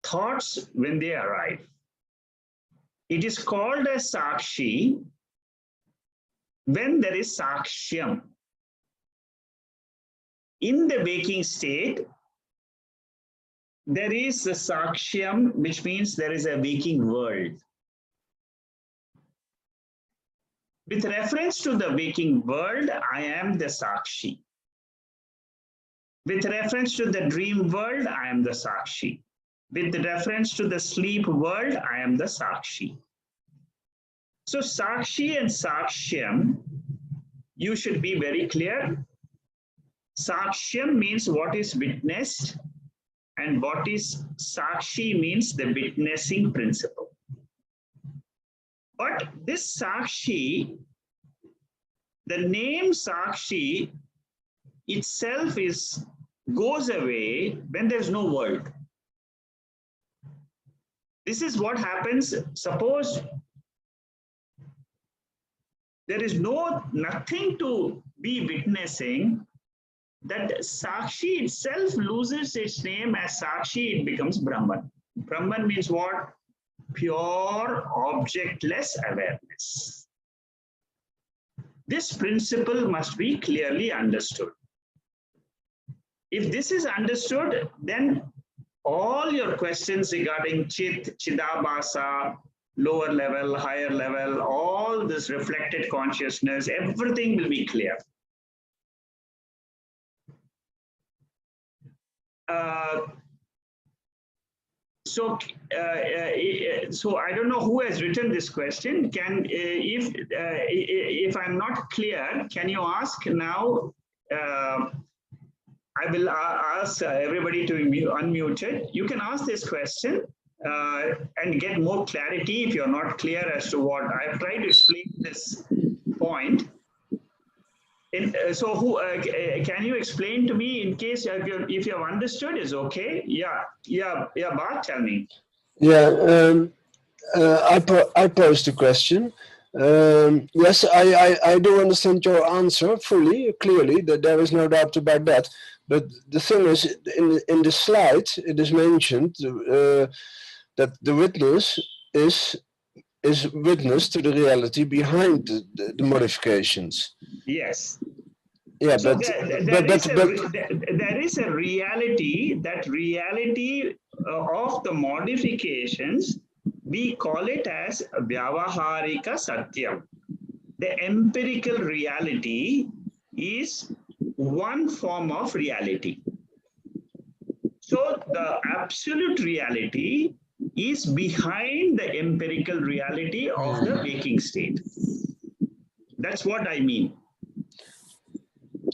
thoughts when they arrive. It is called as Sakshi when there is Sakshyam. In the waking state, there is a Sakshyam, which means there is a waking world. With reference to the waking world, I am the Sakshi. With reference to the dream world, I am the Sakshi. With reference to the sleep world, I am the Sakshi. So Sakshi and Sakshyam, you should be very clear. Sakshyam means what is witnessed, and what is Sakshi means the witnessing principle. But this Sakshi, the name Sakshi itself goes away when there's no world. This is what happens. Suppose there is nothing to be witnessing, that Sakshi itself loses its name as Sakshi, it becomes Brahman. Brahman means what? Pure objectless awareness. This principle must be clearly understood. If this is understood, then all your questions regarding Chit, Chidabhasa, lower level, higher level, all this reflected consciousness, everything will be clear. So I don't know who has written this question. If I'm not clear, can you ask now? I will ask everybody to unmute it. You can ask this question and get more clarity if you're not clear as to what I've tried to explain this point. So can you explain to me, in case if you have understood, is okay? Bart, tell me. Yeah, I posed the question. Yes, I do understand your answer fully, clearly, that there is no doubt about that. But the thing is, in the slide, it is mentioned that the witness is is witness to the reality behind the modifications. Yes. Yeah, So but there is a reality, that reality of the modifications, we call it as Vyavaharika Satyam. The empirical reality is one form of reality. So the absolute reality is behind the empirical reality of the waking state. That's what I mean.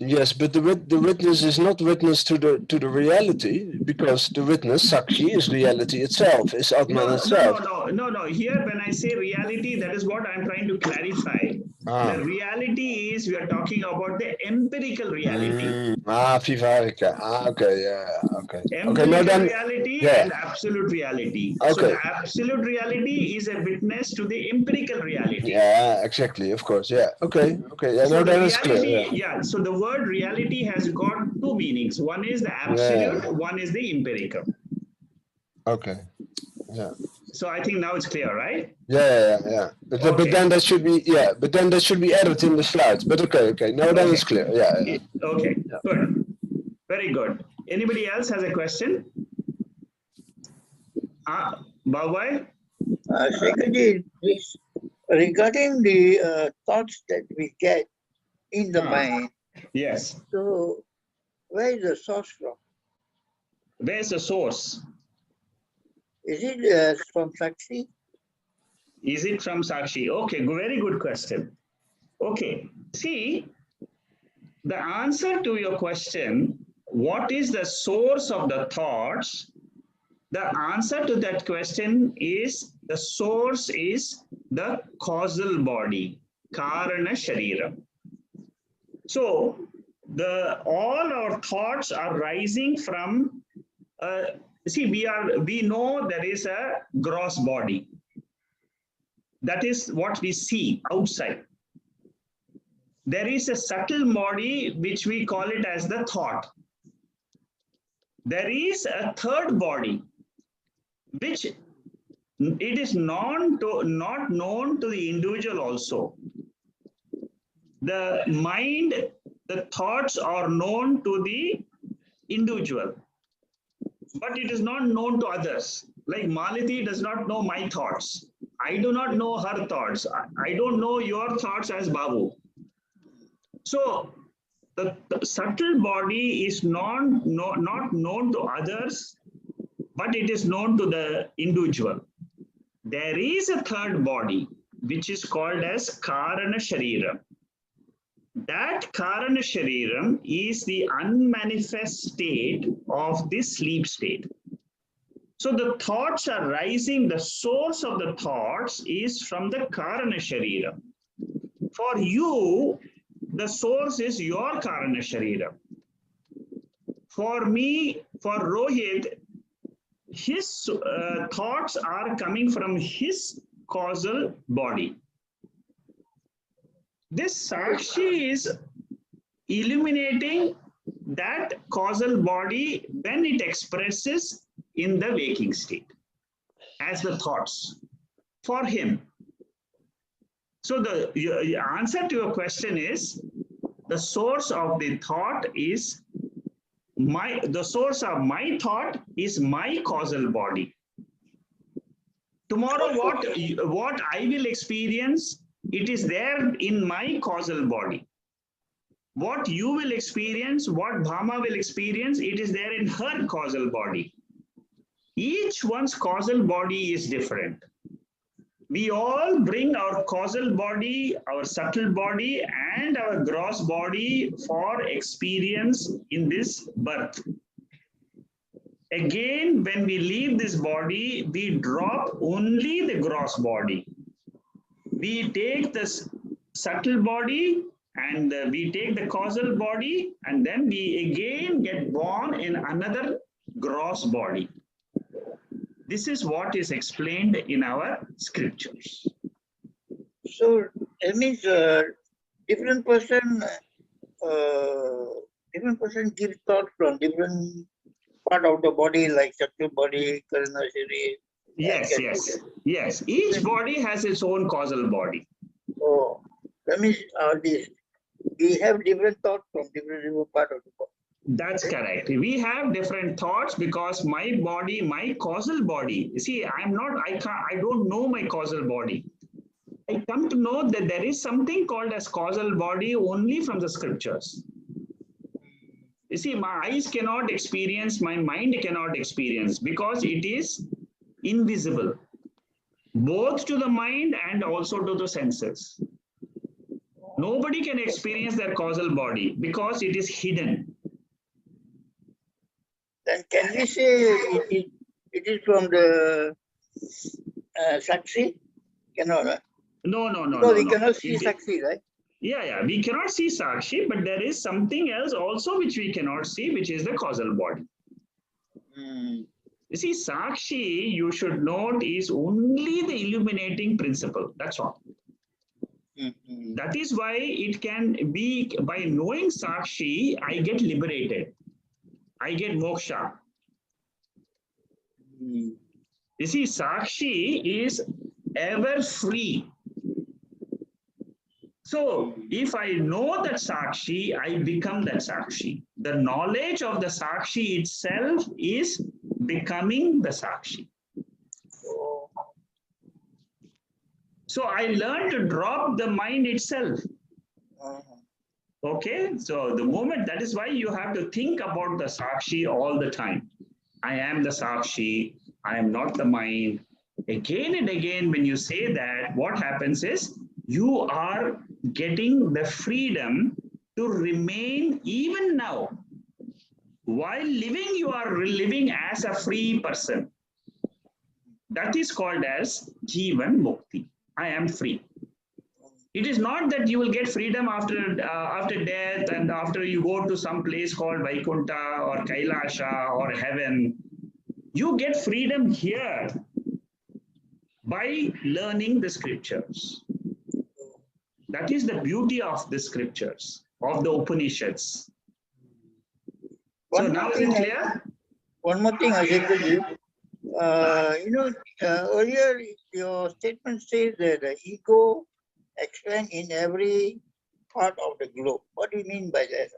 yes, but the witness is not witness to the reality, because the witness, sakshi, is reality itself, is Atman itself. No. Here, when I say reality, that is what I'm trying to clarify. The reality is, we are talking about the empirical reality. Vivarika. Okay, yeah, okay. Okay, now Empirical then, reality yeah, and absolute reality. So okay. the absolute reality is a witness to the empirical reality. Yeah, exactly, of course, yeah. Okay, okay, yeah, So now the that is clear, reality, yeah. so the word reality has got two meanings. One is the absolute, Yeah, one is the empirical. okay, yeah. So I think now it's clear, right? Yeah. But then that should be, yeah, but then that should be added in the slides. But okay, now then it's clear, yeah. Okay, good. Very good. Anybody else has a question? Bhavai? Shekhaji, regarding the thoughts that we get in the mind, yes. so where is the source from? Where's the source? Is it from sakshi? Is it from sakshi? Okay, very good question. Okay, see, the answer to your question, what is the source of the thoughts? The answer to that question is, the source is the causal body, karana sharira. So all our thoughts are rising from, see, we know there is a gross body. That is what we see outside. There is a subtle body which we call it as the thought. There is a third body which it is not known to the individual also. The mind, the thoughts are known to the individual, but it is not known to others. Like Maliti does not know my thoughts. I do not know her thoughts. I don't know your thoughts as Babu. So the subtle body is not known to others, but it is known to the individual. There is a third body which is called as Karana Sharira. That Karana Shariram is the unmanifest state of the sleep state. So the thoughts are rising, the source of the thoughts is from the Karana Sharira. For you, the source is your Karana Sharira. For me, for Rohit, his thoughts are coming from his causal body. This sakshi is illuminating that causal body when it expresses in the waking state as the thoughts for him. So the answer to your question is, the source of the thought is the source of my thought is my causal body. Tomorrow what I will experience, it is there in my causal body. What you will experience, what Bhama will experience, it is there in her causal body. Each one's causal body is different. We all bring our causal body, our subtle body, and our gross body for experience in this birth. Again, when we leave this body, we drop only the gross body. We take this subtle body and we take the causal body, and then we again get born in another gross body. This is what is explained in our scriptures. So that means different person gives thought from different part of the body, like subtle body, karana shari. Yes, yes, yes. Each body has its own causal body. Oh, that means we have different thoughts from different part of the body. That's correct. We have different thoughts because my body, my causal body. See, I don't know my causal body. I come to know that there is something called as causal body only from the scriptures. You see, my eyes cannot experience, my mind cannot experience because it is invisible, both to the mind and also to the senses. Nobody can experience their causal body because it is hidden. Then can we say it is from the sakshi? Cannot, No, no, no, because no, we no. cannot see sakshi, right? Yeah, we cannot see sakshi, but there is something else also which we cannot see, which is the causal body. You see, sakshi, you should note, is only the illuminating principle. That's all. That is why it can be, by knowing sakshi, I get liberated. I get moksha. You see, sakshi is ever free. So if I know that sakshi, I become that sakshi. The knowledge of the sakshi itself is becoming the sakshi. So I learn to drop the mind itself. Okay, so the moment, that is why you have to think about the sakshi all the time. I am the sakshi, I am not the mind. Again and again, when you say that, what happens is you are getting the freedom to remain even now. While living, you are living as a free person. That is called as Jivan Mukti. I am free. It is not that you will get freedom after death and after you go to some place called Vaikuntha or Kailasha or heaven. You get freedom here by learning the scriptures. That is the beauty of the scriptures, of the Upanishads. So now is it clear? One more thing, Ashikaji. Earlier your statement says that the ego expands in every part of the globe. What do you mean by that?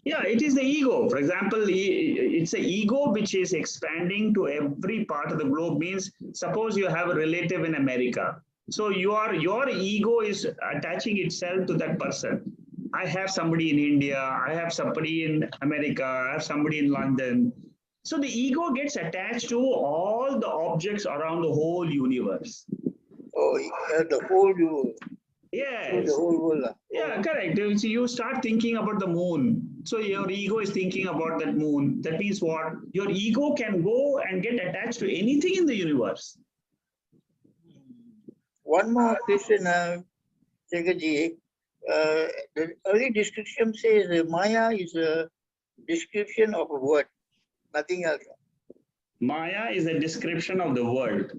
Yeah, it is the ego. For example, it's the ego which is expanding to every part of the globe. Means, suppose you have a relative in America. So your ego is attaching itself to that person. I have somebody in India, I have somebody in America, I have somebody in London. So the ego gets attached to all the objects around the whole universe. Oh, the whole world. Yes. The whole world. Yeah, correct. So you start thinking about the moon. So your ego is thinking about that moon. That means what? Your ego can go and get attached to anything in the universe. One more question, Shekharji. The early description says Maya is a description of a word, nothing else. Maya is a description of the world.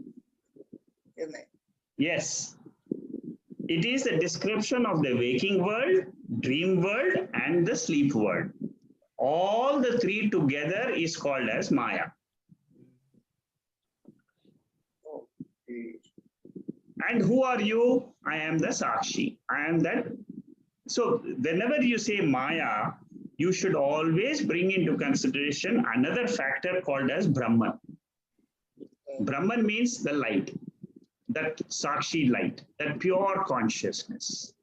Isn't it? Yes. It is a description of the waking world, dream world, and the sleep world. All the three together is called as Maya. And who are you? I am the sakshi. I am that. So whenever you say Maya, you should always bring into consideration another factor called as Brahman. Brahman means the light, that sakshi light, that pure consciousness.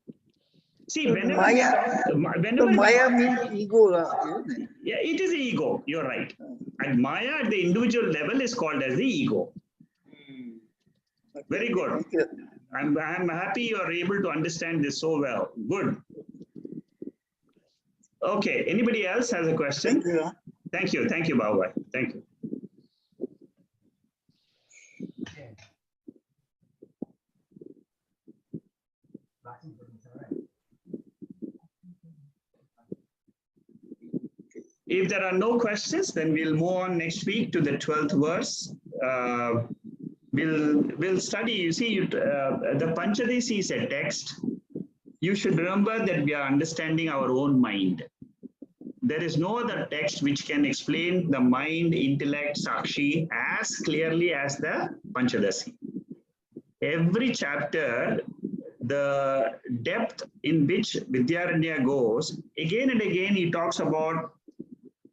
See, So whenever Maya means ego, isn't it? Yeah, it is the ego. You're right. And Maya at the individual level is called as the ego. Very good. I'm happy you are able to understand this so well. Good. Okay. Anybody else has a question? Thank you. Thank you, Bhava. Thank you. If there are no questions, then we'll move on next week to the 12th verse. We'll study. You see, the Panchadasi is a text. You should remember that we are understanding our own mind. There is no other text which can explain the mind, intellect, sakshi as clearly as the Panchadasi. Every chapter, the depth in which Vidyaranya goes, again and again, he talks about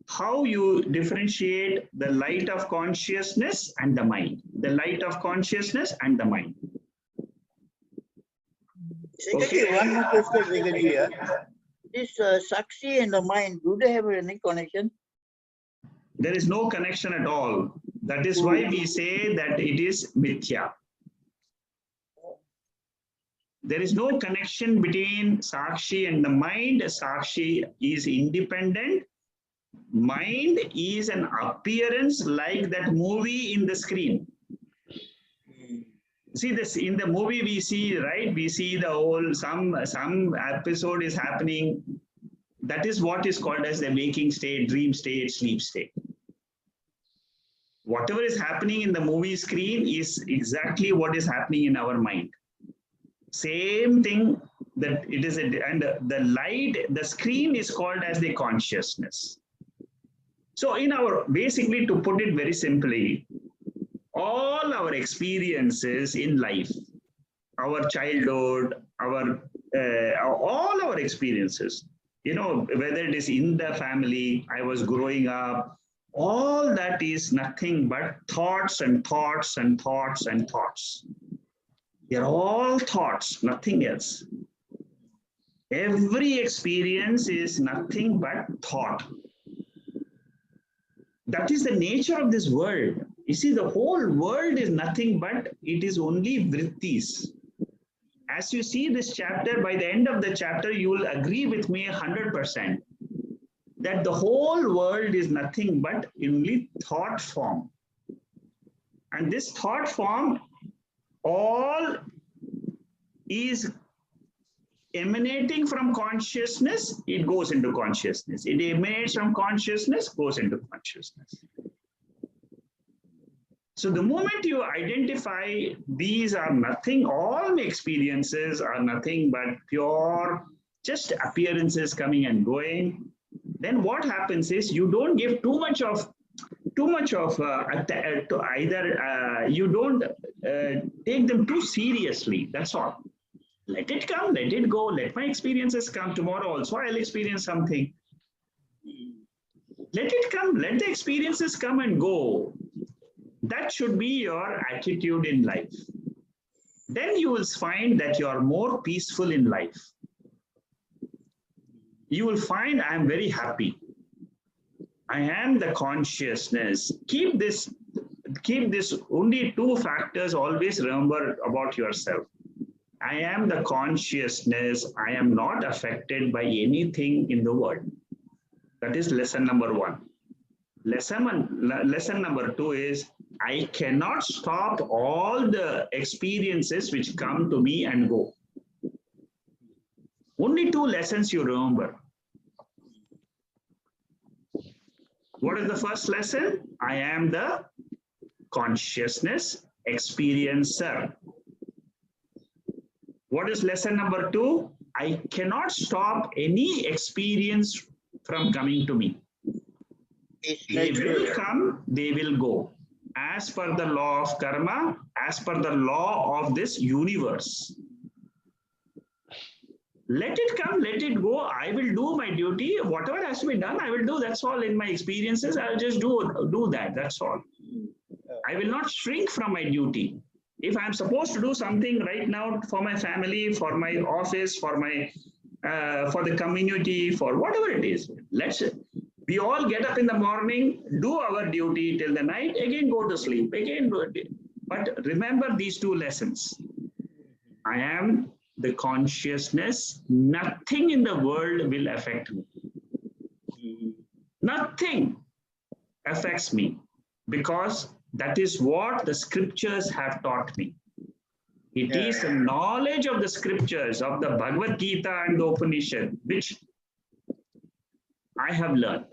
how you differentiate the light of consciousness and the mind. The light of consciousness and the mind. Okay, one more question, Vedantic. This sakshi and the mind, do they have any connection? There is no connection at all. That is why we say that it is mithya. There is no connection between sakshi and the mind. Sakshi is independent. Mind is an appearance like that movie in the screen. See this in the movie we see, right? We see the whole, some episode is happening. That is what is called as the waking state, dream state, sleep state. Whatever is happening in the movie screen is exactly what is happening in our mind. Same thing that it is, and the light, the screen is called as the consciousness. So in our, basically to put it very simply, all our experiences in life, our childhood, all our experiences, you know, whether it is in the family, I was growing up, all that is nothing but thoughts and thoughts and thoughts and thoughts. They're all thoughts, nothing else. Every experience is nothing but thought. That is the nature of this world. You see, the whole world is nothing but, it is only vrittis. As you see this chapter, by the end of the chapter, you will agree with me 100% that the whole world is nothing but only thought form. And this thought form, all is emanating from consciousness, it goes into consciousness. It emanates from consciousness, goes into consciousness. So the moment you identify these are nothing, all experiences are nothing but pure, just appearances coming and going, then what happens is you don't give too much of to either, you don't take them too seriously, that's all. Let it come, let it go, let my experiences come. Tomorrow also I'll experience something. Let it come, let the experiences come and go. That should be your attitude in life. Then you will find that you are more peaceful in life. You will find I am very happy. I am the consciousness. Keep this only two factors always remember about yourself. I am the consciousness. I am not affected by anything in the world. That is lesson number one. Lesson number two is I cannot stop all the experiences which come to me and go. Only two lessons you remember. What is the first lesson? I am the consciousness experiencer. What is lesson number two? I cannot stop any experience from coming to me. They will come, they will go. As per the law of karma, as per the law of this universe. Let it come, let it go. I will do my duty. Whatever has to be done, I will do. That's all in my experiences. I will just do that. That's all. I will not shrink from my duty. If I'm supposed to do something right now for my family, for my office, for my for the community, for whatever it is, we all get up in the morning, do our duty till the night, again go to sleep, again do it. But remember these two lessons. I am the consciousness. Nothing in the world will affect me. Nothing affects me because that is what the scriptures have taught me. It is the knowledge of the scriptures, of the Bhagavad Gita and the Upanishad, which I have learned.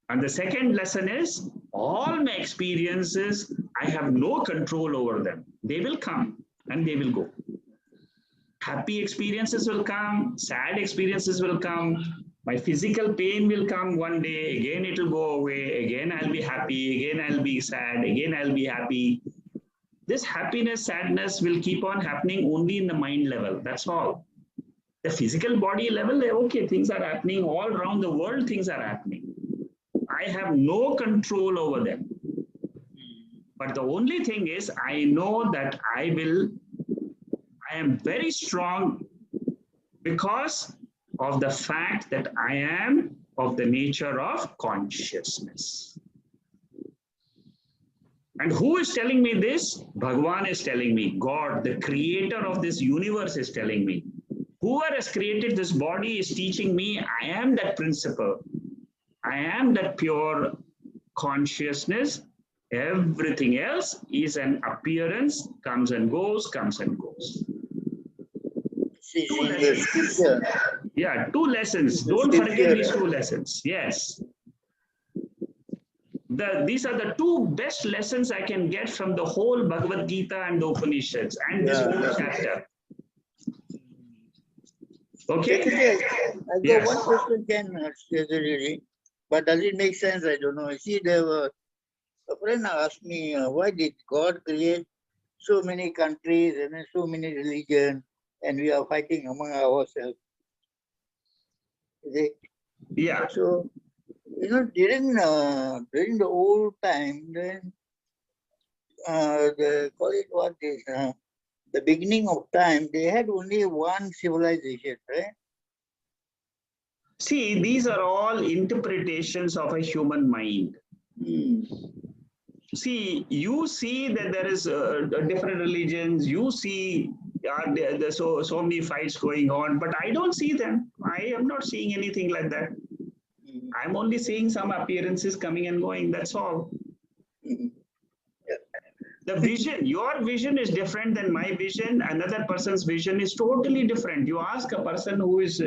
And the second lesson is, all my experiences, I have no control over them. They will come and they will go. Happy experiences will come, sad experiences will come, My physical pain will come one day, again it will go away, again I'll be happy, again I'll be sad, again I'll be happy. This happiness, sadness will keep on happening only in the mind level. That's all. The physical body level, okay, things are happening all around the world, things are happening. I have no control over them. But the only thing is, I know that I am very strong because of the fact that I am of the nature of consciousness. And who is telling me this? Bhagavan is telling me. God, the creator of this universe, is telling me. Whoever has created this body is teaching me I am that principle. I am that pure consciousness. Everything else is an appearance, comes and goes, comes and goes. Yeah, 2 lessons. Don't forget these 2 lessons. Yes. These are the 2 best lessons I can get from the whole Bhagavad Gita and the Upanishads and this whole chapter. Okay? I got one question, but does it make sense? I don't know. You see, there were a friend asked me, why did God create so many countries and so many religions, and we are fighting among ourselves? Yeah. So, you know, during the old time, then call it what is the beginning of time, they had only one civilization, right? See, these are all interpretations of a human mind. See, you see that there is different religions. You see there's so many fights going on, but I don't see them. I am not seeing anything like that. I'm only seeing some appearances coming and going. That's all. The vision, your vision is different than my vision. Another person's vision is totally different. You ask a person who is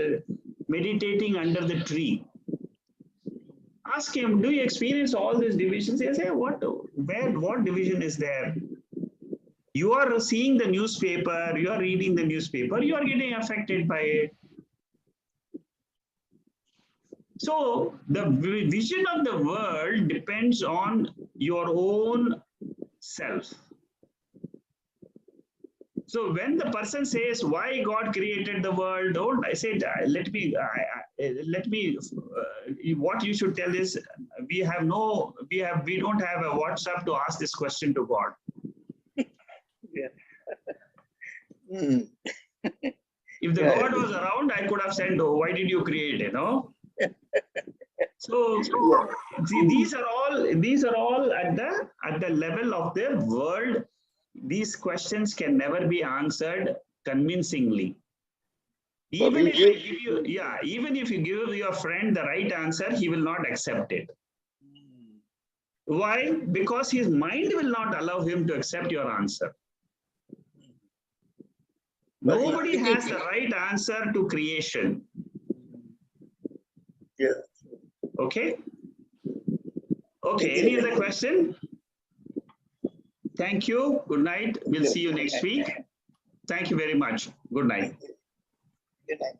meditating under the tree. Ask him, do you experience all these divisions? He say, what division is there? You are seeing the newspaper, you are reading the newspaper, you are getting affected by it. So the vision of the world depends on your own self. So when the person says, why God created the world, don't I say, what you should tell is, we don't have a WhatsApp to ask this question to God. If the God was around, I could have said, oh, why did you create it? No? So see, these are all at the level of the world. These questions can never be answered convincingly. Even if you give your friend the right answer, he will not accept it. Why? Because his mind will not allow him to accept your answer. Nobody has the right answer to creation. Yeah. Okay? Okay, any other question? Thank you. Good night. We'll see you next week. Thank you very much. Good night. Good night.